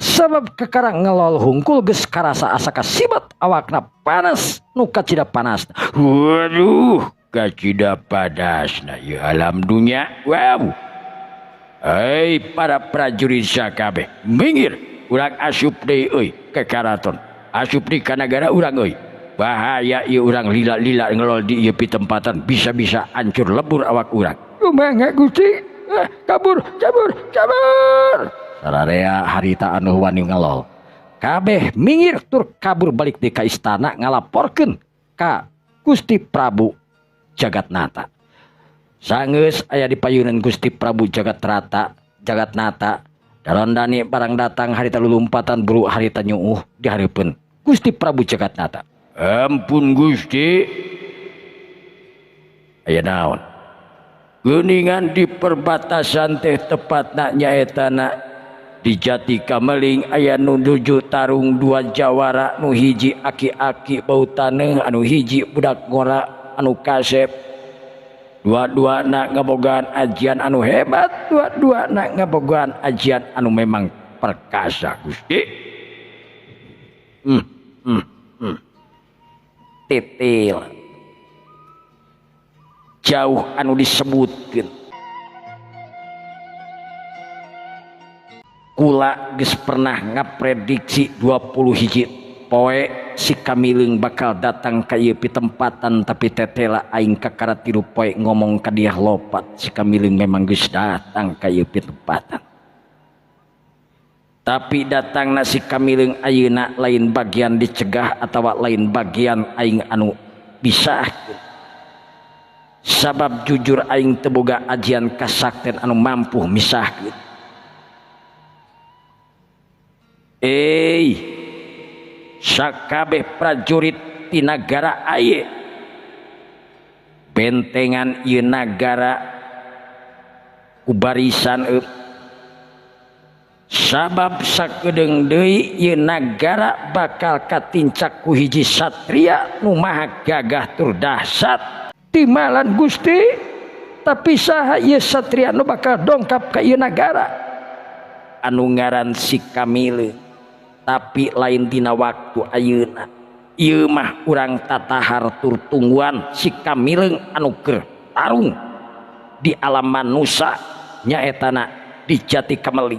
S1: Sabab kekarang ngelol hungkul geus karasa asa kasibat awakna panas nu kacida panas. Waduh, kacida padasna ieu alam dunya. Wow. Hei para prajurit sakabeh, minggir urang asup deui euy ke karaton. Asup di ka nagara urang euy. Bahaya ieu urang lila-lila ngelol di ieu pitempatan bisa-bisa hancur lebur awak urang. Kumaha Gusti? Kabur. Sararea harita anu wani ngelol. Kabeh minggir tur kabur balik di ka istana ngalaporkeun ka Gusti Prabu Jagatnata. Sanggeus aya di payunan Gusti Prabu Jagatnata, Daron Dani barang datang harita lulumpatan buru harita nyuuh dihareupeun Gusti Prabu Jagatnata. Ampun Gusti. Aya naon? Geuningan di perbatasan teh tepatna nyaetana di Jati Kameling aya nu nuju tarung dua jawara, nu hiji aki-aki bau taneuh, anu hiji budak ngora anu kasep. Dua-duana ngabogaan ajian anu hebat, dua-duana ngabogaan ajian anu memang perkasa Gusti. Titil jauh anu disebutkeun kula geus pernah ngaprediksi 20 hiji poe si Kamileung bakal datang ka ieu pitempatan, tapi tetela aing kakara 3 poe ngomong ka dia lopat si Kamileung memang geus datang ka ieu pitempatan. Tapi datangna si Kamileung ayeuna lain bagian dicegah atawa lain bagian aing anu bisa. Sabab jujur aing teu boga ajian kasakten anu mampu misahkeun. Sakabeh prajurit di nagara aye bentengan ieu nagara kubarisan sabab sakedeung deui ieu nagara bakal katincak ku hiji satria nu maha gagah tur dahsyat timalan Gusti. Tapi saha ieu satria nu bakal dongkap ka ieu nagara? Anu ngaran si Kamileung. Tapi lain dina waktu ayeuna ieu mah urang tatahar tur tungguan si Kamileung anu keur tarung di alam manusia nyaetana di Jati Kameli.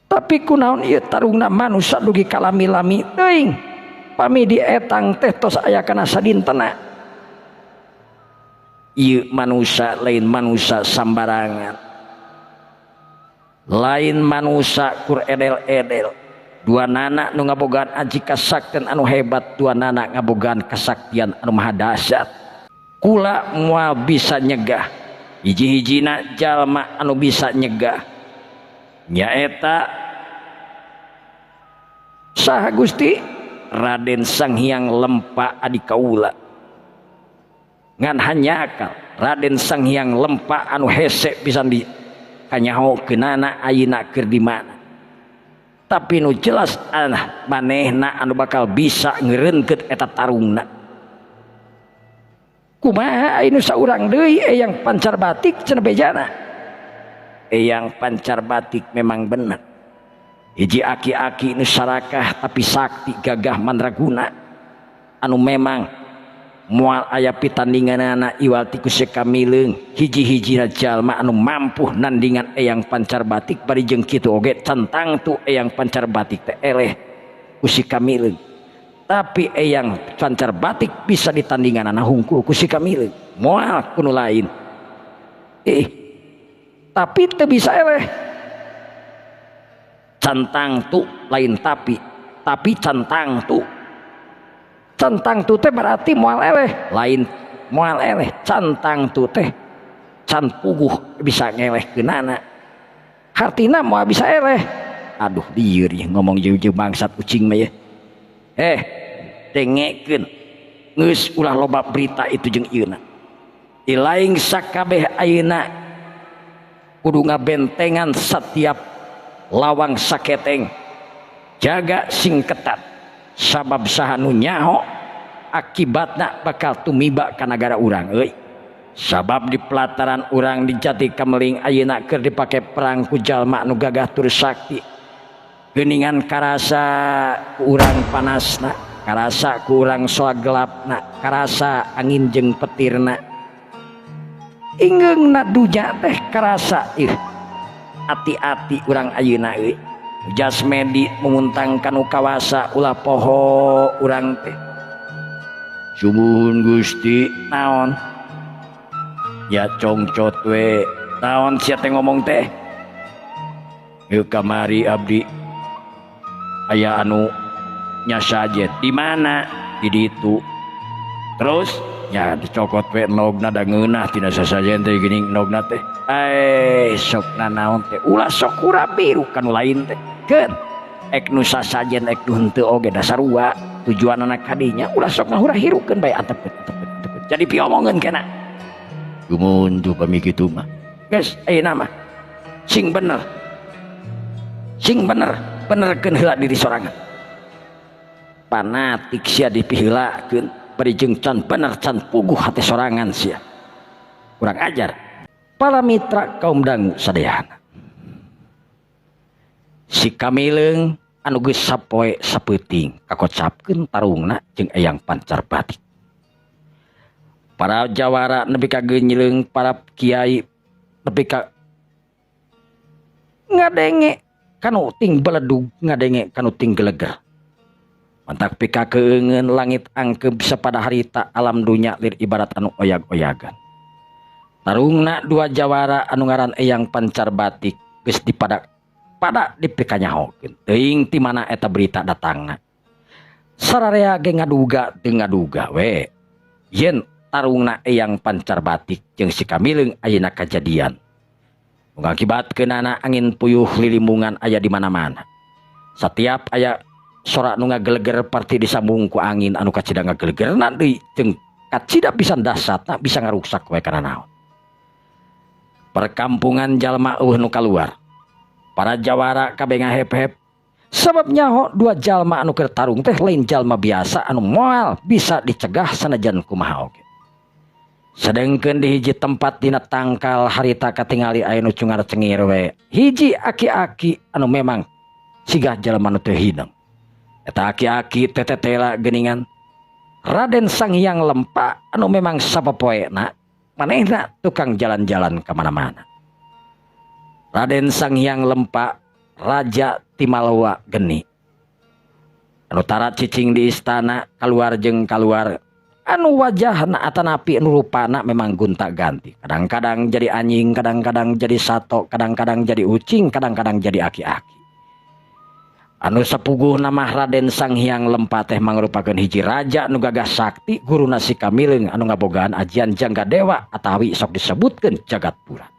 S1: Tapi kunaon ieu tarungna manusia dugi kalami-lami teuing pami di etang teh tos aya kana sadintena. Ieu manusia lain manusia sambarangan, lain manusia kur edel-edel. Dua nana nu ngabogaan aji kasaktian anu hebat, dua nana ngabogaan kesaktian anu maha dahsyat. Kula moal bisa nyegah hiji-hijina jalma anu bisa nyegah nyaeta saha Gusti? Raden Sanghyang Lempa adi kaula. Ngan hanya akal Raden Sanghyang Lempa anu hese pisan di kanyaho keunana ayeuna keur di mana. Tapi nu jelas manehna anu bakal bisa ngeureunkeut eta tarungna. Kumaha anu saurang deui eyang pancar batik cenah bejana. Eyang pancar batik memang bener hiji aki-aki nu sarakah tapi sakti gagah mandraguna anu memang moal aya pitandinganana iwal ti ku si Kamileung hiji-hijina jalma anu mampu nandingan eyang pancar batik. Bari jeung kitu oge centang tu eyang pancar batik teh eleh ku si Kamileung. Tapi eyang pancar batik bisa ditandinganana hungkul ku si Kamileung moal kuno lain. Tapi teu bisa eleh. Centang tu lain tapi centang tu. Centang tu teh berarti moal eleh, lain moal eleh. Centang tu teh can puguh bisa ngeleh keunana. Hartina moal bisa eleh. Aduh lieur ieu ngomong jeuh-jeuh bangsat ucing mah ya. Dengekeun geus ulah loba berita itu jeung ieuna. Ilaing sakabeh ayeuna kudu ngabentengan setiap lawang saketeng, jaga sing ketat. Sabab saha nu nyaho akibatna bakal tumiba ka nagara urang euy. Sabab di pelataran urang di Jati Kameling ayeuna keur dipake perang ku jalma nu gagah tur sakti. Geuningan karasa ku urang panasna, karasa ku urang soa gelapna, karasa angin jeung petirna. Ingeungna dunya teh karasa ati-ati urang ayeuna euy. Jasmedi menguntang kanu kawasa ulah poho urang teh. Subuhun Gusti. Naon? Ya congcot we. Naon sia teh ngomong teh? Yeuh kamari abdi aya anu nya sajet. Di mana? Di ditu. Terus nya dicokot we nogna da ngeunah tina sasajen teh geuning nogna teh. Sokna naon teh? Ulah sok kura biru kanu lain teh. Keun ek nu sasajen ek nu henteu oge dasarua tujuanna kadinya ulah sok ngahura hirukeun bae antep. Jadi piomongkeun kena. Gumun tuh pami kitu mah. Geus ayeuna mah sing bener. Sing bener, benerkeun heula diri sorangan. Panatik sia dipiheulakeun bari jeung can bener can puguh hate sorangan sia. Kurang ajar. Para mitra kaum dangu sadayana. Si Kamileung anu geus sapoe sapeuting kakocapkeun tarungna jeung eyang pancar batik. Para jawara nepi ka geunyeuleung, para kiai nepi ka ngadenge kanu ting beledug ngadenge kanu ting geleger. Mantak pika keungeun langit angkeb sapada harita alam dunya lir ibarat anu oyag-oyagan. Tarungna dua jawara anu ngaran Eyang Pancar Batik geus pada dipikanyahokeun teuing ti mana eta berita datangna. Sararea ge ngaduga teu ngaduga we yen tarungna Eyang Pancar Batik jeung si Kamileung ayeuna kajadian. Nu ngakibatkeunana angin puyuh lilimungan aya di mana-mana. Setiap aya sora nu ngageleger parti disambung ku angin anu kacida ngagelegerna deui jeung kacida pisan dahsyatna bisa ngaruksak we kana naon. Perkampungan jalma eueuh nu kaluar. Para jawara kabeh ngahep-hep. Sabab nyaho dua jalma anu keur tarung teh lain jalma biasa anu moal bisa dicegah sanajan kumaha oge. Sedengkeun di hiji tempat dina tangkal harita katingali aya nu cungar cengir we. Hiji aki-aki anu memang sigah jalma nu teu hideng. Eta aki-aki tetetela geuningan Raden Sanghyang Lempa anu memang sapopoena manehna tukang jalan-jalan kemana-mana. Raden Sanghyang Lempa raja ti Malawa geni anu tara cicing di istana kaluar jeung kaluar anu wajahna atanapi anu rupana memang gonta-ganti. Kadang-kadang jadi anjing, kadang-kadang jadi sato, kadang-kadang jadi ucing, kadang-kadang jadi aki-aki. Anu sapuguh nama Raden Sanghyang Lempa teh mangrupakeun hiji raja nu gagah sakti guruna si Kamileung anu ngabogaan ajian jangga dewa atawi sok disebutkeun Jagatpura.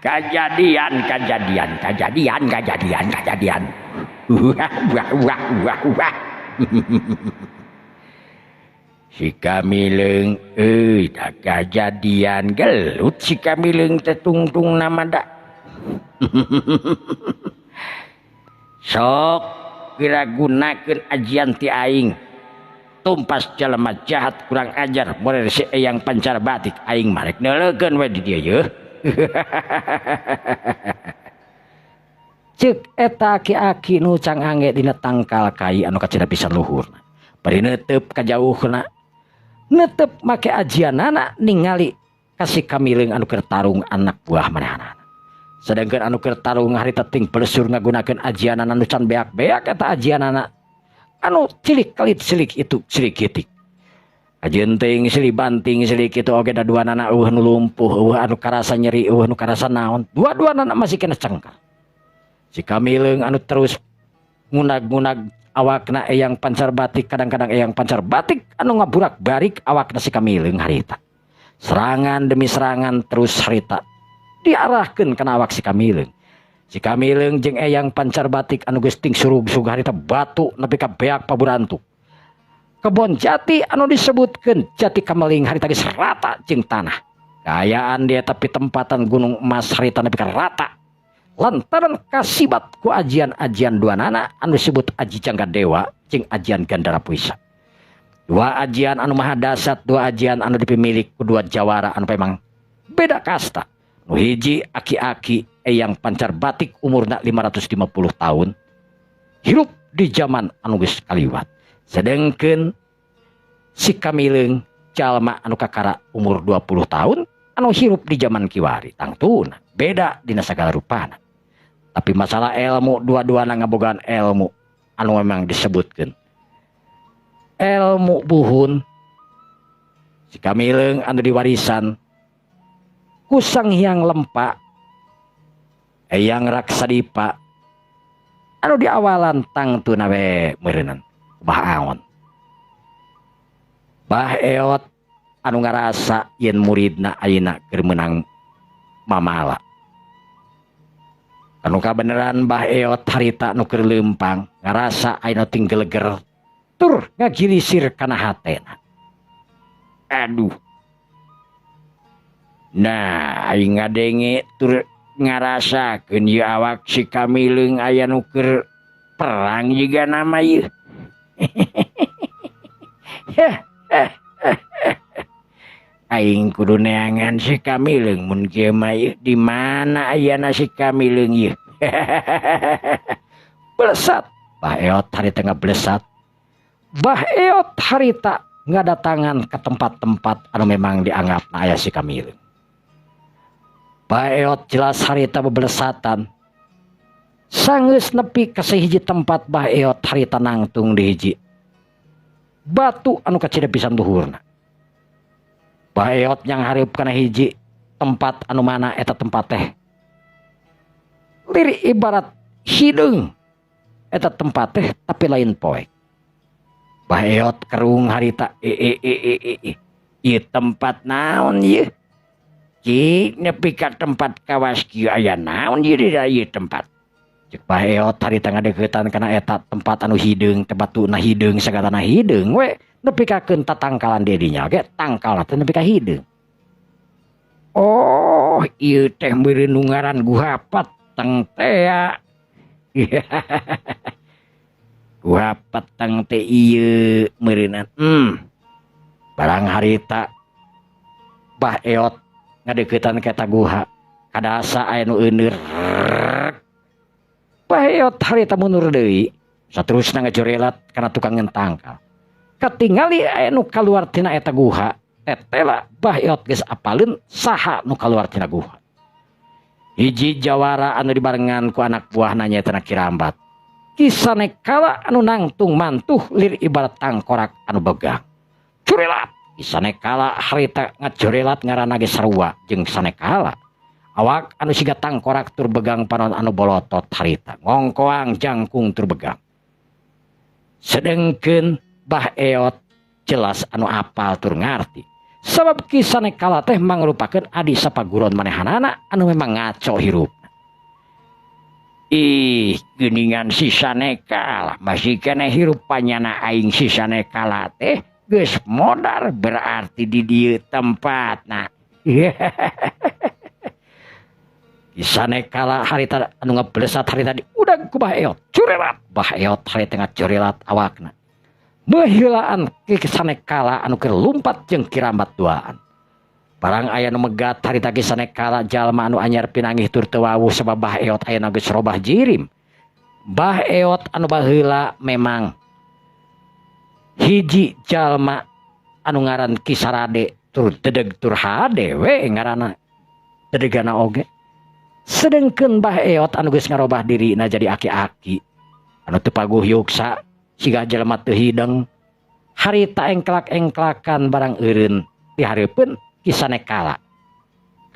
S1: Kajadian. Si Kamileung da kajadian gelut si Kamileung teh tungtung nama da. Sok kira gunakeun ajian ti aing. Tumpas jalma jahat kurang ajar moder si Eyang Pancar Batik aing marek neulekeun we di dieu yeuh. Ceuk eta aki-aki nu cangange dina tangkal kai anu kacida pisan luhurna. Bari neuteup ka jauhna. Netep make ajianana ningali kasih Kamileung anu keur tarung anak buah manehanana. Sedangkan anu keur tarung harita ting pelesur ngagunakeun ajianana anu can beak-beak eta ajianana anu cilik kalit cilik itu cilik kitik. Ajieun teuing cilik banting cilik itu oge da duanana eueuh nu lumpuh, eueuh anu karasa nyeri, eueuh nu karasa naon. Dua-duanana masih kena cengkar. Si Kamileung anu terus ngunag-ngunag awakna Eyang Pancar Batik, kadang-kadang Eyang Pancar Batik anu ngaburak-barik awakna si Kamileung harita. Serangan demi serangan terus harita diarahkeun kana awak si Kamileung. Si Kamileung jeung Eyang Pancar Batik anu geus ting surug-surug harita batu nepi ka beak paburantuk. Kebon jati anu disebutkeun Jati Kameling harita geus rata jeung tanah. Kaayaan dia tapi tempatan gunung emas harita nepi ka rata. Lantaran kasibat ku ajian-ajian duanana anu disebut Aji Jangga Dewa jeung ajian Gandara Puisa. Dua ajian anu maha dasar, dua ajian anu dipemilik ku dua jawara anu memang beda kasta. Nu hiji aki-aki Eyang Pancar Batik umurna 550 tahun. Hirup di zaman anu geus kaliwat. Sedengkeun si Kamileung jalma anu kakara umur 20 tahun anu hirup di zaman kiwari. Tangtuna beda dina sagala rupana. Tapi masalah ilmu dua-duana ngabogaan ilmu anu memang disebutkeun ilmu buhun. Si Kamileung anu diwarisan ku Sanghyang Lempa Eyang Raksadipa anu di awalan tangtuna we meureunan Bah Aon. Bah Eot anu ngarasa yen muridna ayeuna keur meunang mamala. Anu kabeneran Bah Eot harita nu keur leumpang ngarasa ayeuna ting geleger tur ngagilisir kana hatena. Aduh. Nah, aing ngadenge tur ngarasakeun ieu awak si Kamileung aya nu keur perang jiga nama ieu. Aing kudu neangan si Kamileung mun kieu mah di mana ayana si Kamileung ieu. Blesat Bah Eot harita ngablesat. Bah Eot harita ngadatangan ke tempat-tempat anu memang dianggap aya si kamileung. Baeot jelas harita bebelesatan. Sanggeus nepi ka sahiji tempat Baeot harita nangtung di hiji batu anu kacida pisan luhurna. Baeot yang hareup kana hiji tempat anu mana eta tempat teh lir ibarat hideung eta tempat teh tapi lain poek. Baeot kerung harita ieu tempat naon ieu? Cik nepi ka tempat kawas kieu aya naon ieu di ieu tempat. Cek Baeot harita ngadeuketan kana eta tempat anu hideung teh batuna hideung sagatana hideung we nepi ka keun tatangkalan di dinya ge tangkalna teh nepi ka hideung. Oh, ieu teh meureun nu ngaran Guha Peteng teh ya. Guha Peteng teh ieu meureunan. Barang harita Baeot ngadeuketan ka eta guha kadasa aya nu euneur. Baeot harita mundur deui saterusna ngajorelat kana tukang ngentangkal. Katingali aya nu kaluar tina eta guha, tetela Baeot geus apaleun saha nu kaluar tina guha. Hiji jawara anu dibarengan ku anak buahna nyaeta Kirambat. Kisane kala anu nangtung mantuh lir ibarat tangkorak anu begang. Jorelat kisane kala harita ngajorelat ngaranna ge sarua jeung sanekala awak anu siga tangkorak tur begang panon anu bolotot harita ngongkoang jangkung tur begang. Sedengkeun Baeot jelas anu apal tur ngarti sabab kisane kala teh mangrupakeun adi sapaguron manehanana anu memang ngaco hirupna. Ih geuningan si sanekala masih keneh hirup panyana aing si sanekala teh geus modar berarti di dieu tempatna. Kisane kala harita anu ngablesat harita di udag ku Baeot. Curelat Baeot harita ngacorelat awakna. Bahelaan kisane kala anu keur lumpat jeung Kirambat duaan. Barang aya nu megat harita kisane kala jalma anu anyar pinangih tur teu wawuh sabab Baeot ayeuna geus robah jirim. Baeot anu baheula memang hiji jalma anu ngaran Kisarade tur dedeg tur hade we ngaranna dedegana oge. Sedengkeun Baeot anu geus ngarobah dirina jadi aki-aki anu teu paguh yuksa siga jalma teu hideung harita engklak-engklakan barang eureun ti hareupeun kisane kala.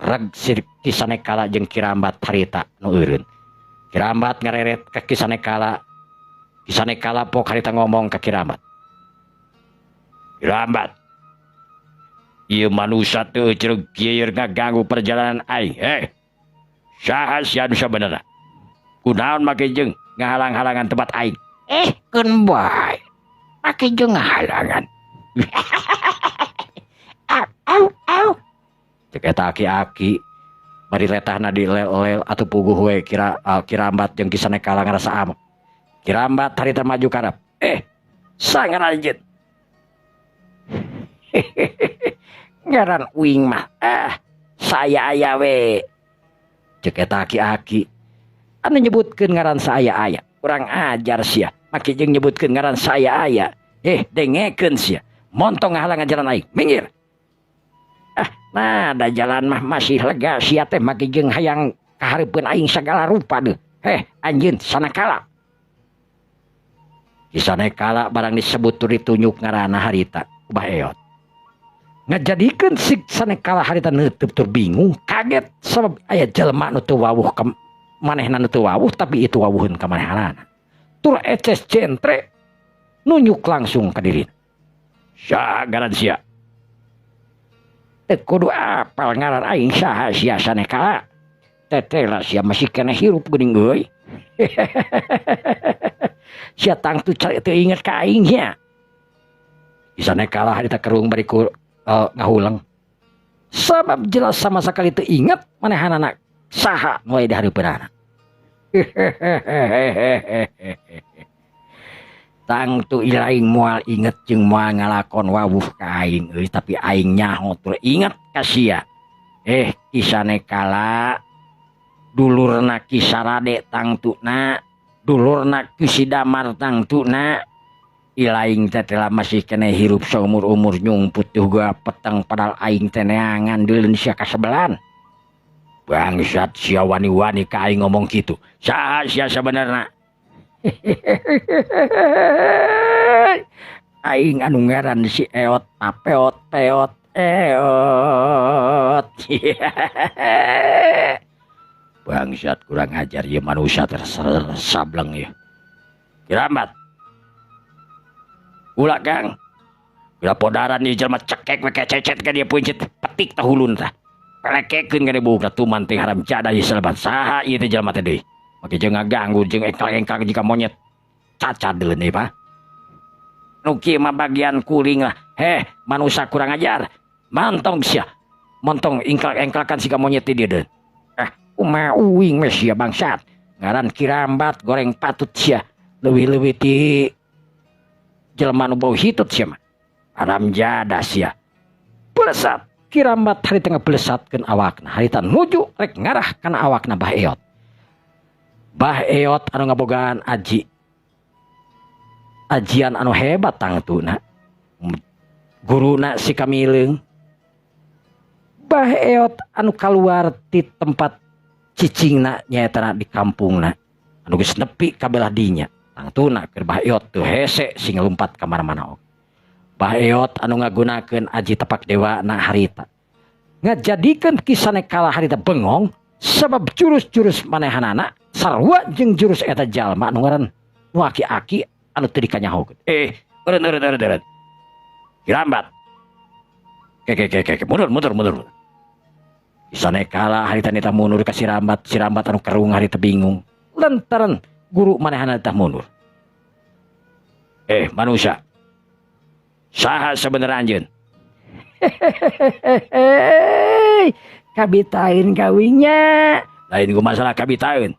S1: Reg kisane kala jeung Kirambat harita nu eureun. Kirambat ngareret ka kisane kala. Kisane kala pok harita ngomong ka Kirambat. Kirambat, ieu manusia teu ceureuh kieu ngaganggu perjalanan aing. Saha sia anu sabenerna? Kunaon make jeung ngahalang-halangan tempat aing? Keun bae. Make jeung ngahalangan. Au. Cek eta aki-aki bari letahna dilel-lel atuh puguh we Kirambat jeung kisane kala ngarasa amuk. Kirambat harita maju karep. Sangan anjeun. Ngaran uing mah saya aya we. Cek eta aki-aki anu nyebutkeun ngaran saya aya kurang ajar sia make jeung nyebutkeun ngaran saya aya dengekeun sia montong ngahalangan jalan aing minggir. Nah da jalan mah masih lega sia teh make jeung hayang kahareupeun aing sagala rupa deuh. Anjeun sanakala. Kisane kala barang disebut tur ditunjuk ngaranna harita Baeot. Ngajadikeun si sanekala harita neuteub tur bingung kaget sabab aya jelema nu teu wawuh ka manehna nu teu wawuh tapi itu wawuheun ka manehanana. Tur eces centre nunjuk langsung ka dirina. Saha ngaran sia? Teu kudu apal ngaran aing saha sia sanekala. Tetela sia masih keneh hirup geuning euy. Sia tangtu teu inget ka aing nya. Sanekala harita kerung bari ku ngahulang sabab jelas sama sekali teu inget manehanana saha nu aya di hareupeunana. Tangtu ilaing moal inget jeung moal ngalakon wawuh ka aing euy tapi aing nyaho tur inget ka sia. Kisane kala dulurna Kisarade tangtuna, dulurna Kisidamar tangtuna Ilaing teh telah masih kena hirup seumur-umur nyumput juga petang padahal aing teh neangan deuleun sia kasebelan. Bangsat sia wani-wani ka aing ngomong kitu. Saha sia sabenerna? Aing anu ngaran si Eot, peot peot eot. Bangsat kurang ajar ieu manusia tersableng ieu. Kirambat. Ulah Kang. Bila podaran ieu jelema cekek we cecet ka dia puncit petik tah hulun tah. Pelekekeun ka dia buka tuman teh haram cada ieu selebat. Saha ieu teh jelema teh deui? Make jeung ngaganggu jeung engkal-engkal jika monyet cacat deuleu nih Pak. Nu kieu mah bagian kuring lah. Heh, manusia kurang ajar. Mantong sia. Montong engkal-engkalkan sika monyet teh dieu deun. Kumaha uing we sia bangsat. Ngaran Kirambat goreng patut sia. Leuwih-leuwih ti jelema nu bau hitut sia mah. Haram jada sia. Belesat Kirambat hari tengah belesatkeun awakna. Harita nuju rek ngarah kana awakna Bah Eot. Bah Eot anu ngabogaan ajian anu hebat tangtuna. Guruna si Kamileung. Bah Eot anu kaluar ti tempat cicingna nyaeta di kampungna. Anu geus nepi ka belah dinya. Tangtuna keur Bah Eot teu hese sing ngalumpat ka mana-mana. Bah Eot anu ngagunakeun aji tepak dewa na harita. Ngajadikeun kisane kala harita bengong sabab jurus-jurus manehanana sarua jeung jurus eta jalma anu ngaran nu aki-aki anu teu dikanyahokeun. Eureun. Kirambat. Mundur. Kisane kala harita nita mundur ka si Rambat anu kerung harita bingung. Lantaran guru manehana tah mundur. Manusia. Saha sabenerna anjeun? Kabitaeun gawinya. Lain ku masalah kabitaeun.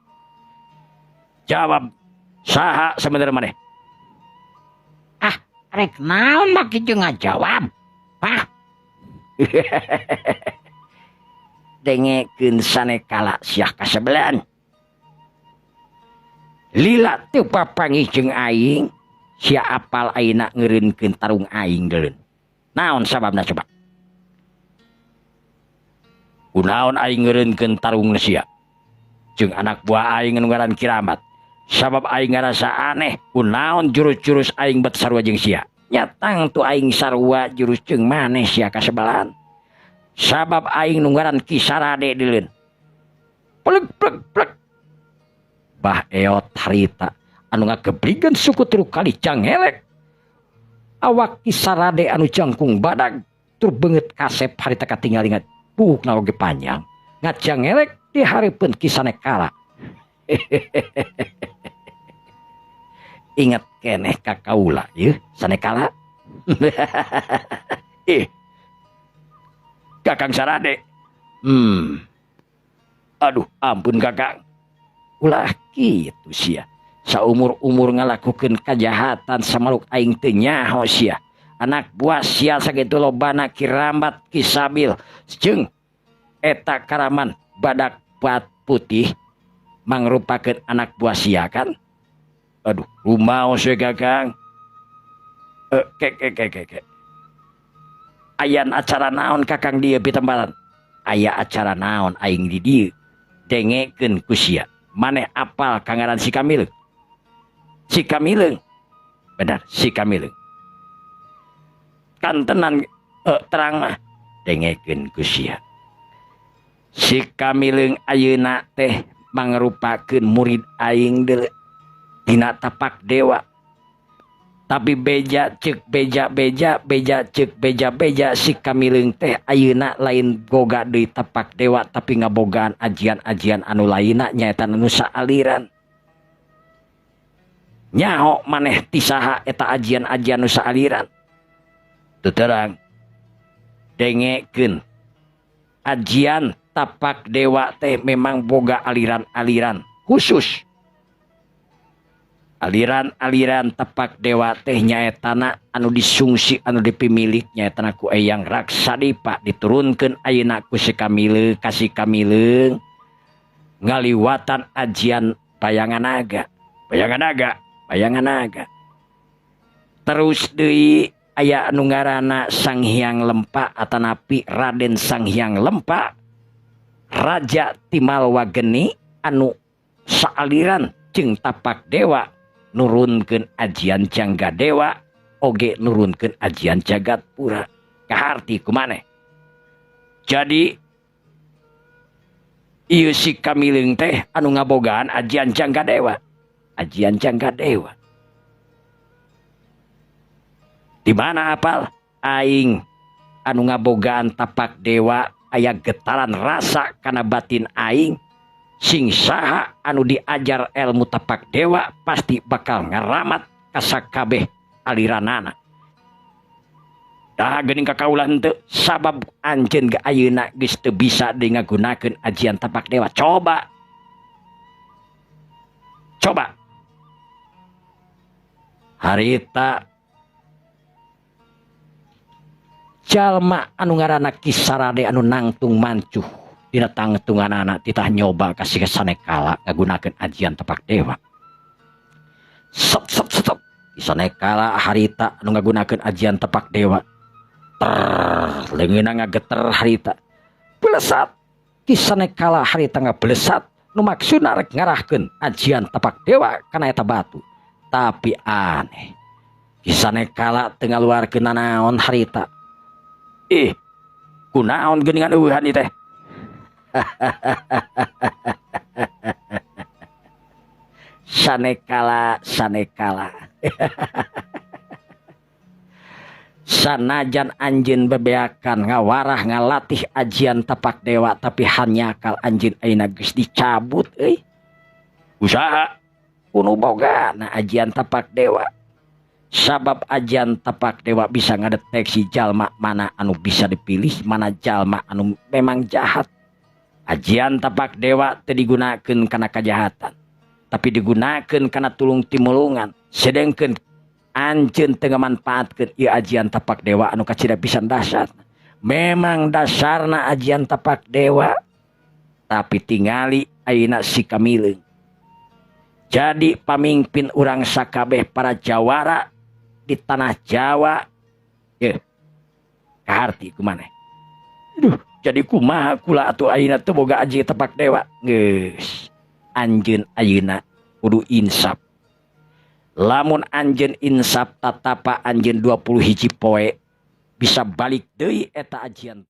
S1: Jawab. Saha sabenerna maneh?
S2: Rek naon mak kitu ngajawab. Hah?
S1: Dengekeun sanekala siah kasebelan. Lila teu papangih jeung aing. Sia apal ayeuna ngeureunkeun tarung aing deulun. Naon sababna coba? Kunaon aing ngeureunkeun tarung sia? Jeung anak buah aing anu ngaran Kirambat. Sabab aing ngarasa aneh kunaon jurus-jurus aing bet sarua jeung sia. Nyatang tu aing sarua jurus jeung maneh sia kasebelan. Sabab aing nu ngaran Kisarade deulun. Plek. Bah Eot harita anu ngagebrigeun suku tilu kali cangelek. Awak Kisarade anu jangkung badag tur beungeut kasep harita katingal ingat buukna oge panjang. Ngacangelek di hareupeun kisane kala. Ingat keneh ka kaula ieu sanekala. Kakang Sarade. Aduh ampun Kakang. Ulah kitu sia. Saumur-umur ngalakukeun kajahatan samaluk aing teu nyaho sia. Anak buah sia sakitu lobana Kirambat Kisabil jeung eta Karaman badak pat putih mangrupakeun anak buah sia kan. Aduh rumaos we Kakang. Ayan acara naon Kakang dieu pitembalan? Aya acara naon aing di dieu? Dengekeun ku sia. Maneh apal kangaran si Kamileung? Si Kamileung. Benar, si Kamileung. Kantenan terang mah dengekeun ku sia. Si Kamileung ayeuna teh mangrupakeun murid aing deuleu dina tapak dewa. Tapi beja cek beja si Kamileung teh ayeuna lain boga deui tapak dewa tapi ngabogaan ajian-ajian anu lainna nyaeta anu saaliran. Nyaho maneh ti saha eta ajian-ajian anu saaliran? Teu terang. Dengekeun. Ajian tapak dewa teh memang boga aliran-aliran khusus. Aliran-aliran tapak dewa teh nyaetana anu disungsi anu dipimilik nyaetana ku Eyang Raksadipa diturunkeun ayeuna ku si Kamileung kasih Kamileung ngaliwatan ajian bayangan naga.
S3: Terus deui aya anu ngaranna Sang Hyang Lempa atanapi Raden Sang Hyang Lempa, raja ti Malwageni anu saaliran jeung Tapak Dewa nurunkeun ajian Janggadewa oge nurunkeun ajian Jagatpura. Kaharti kumaneh. Jadi ieu si Kamileung teh anu ngabogaan ajian Janggadewa. Ajian Janggadewa. Di mana apal? Aing anu ngabogaan Tapak Dewa aya getaran rasa kana batin aing. Sing saha anu diajar ilmu Tapak Dewa pasti bakal ngaramat ka sakabeh aliranana. Dah geuning kakaulan teu sabab anjeun ge ayeuna geus teu bisa deui ngagunakeun ajian Tapak Dewa. Coba harita jalma anu ngaranna Kisarade anu nangtung mancuh dina tangtunganana titah nyoba kasih Sanekala ngagunakeun ajian Tapak Dewa. Sep Sanekala harita anu ngagunakeun ajian Tapak Dewa. Leungeunna ngageter harita. Belesat. Sanekala harita ngabelesat nu maksudna rek ngarahkeun ajian Tapak Dewa kana eta batu. Tapi aneh. Sanekala teu ngaluarkeun nanaon harita. Kunaon geuningan eueuhan ieu teh? Sanekala. Sanajan anjeun bebeakan ngawarah ngalatih ajian Tapak Dewa tapi hanya kal anjeun ayeuna geus dicabut euy. Usaha kudu bogana ajian Tapak Dewa. Sabab ajian Tapak Dewa bisa ngadeteksi jalma mana anu bisa dipilih, mana jalma anu memang jahat. Ajian Tapak Dewa teu digunakeun kana kajahatan, tapi digunakeun kana tulung timulungan. Sedengkeun anjeun teu ngamanfaatkeun ieu ajian Tapak Dewa anu kacida pisan dasar. Memang dasarna ajian Tapak Dewa, tapi tingali ayeuna si Kamileung jadi pamimpin urang sakabeh para jawara di tanah Jawa. Kaharti kumaneh. Aduh, jadi kumaha kula atuh ayeuna teu boga ajian Tapak Dewa. Geus, anjeun ayeuna kudu insaf. Lamun anjeun insaf tatapa anjeun 20 hiji poe bisa balik deui eta ajian.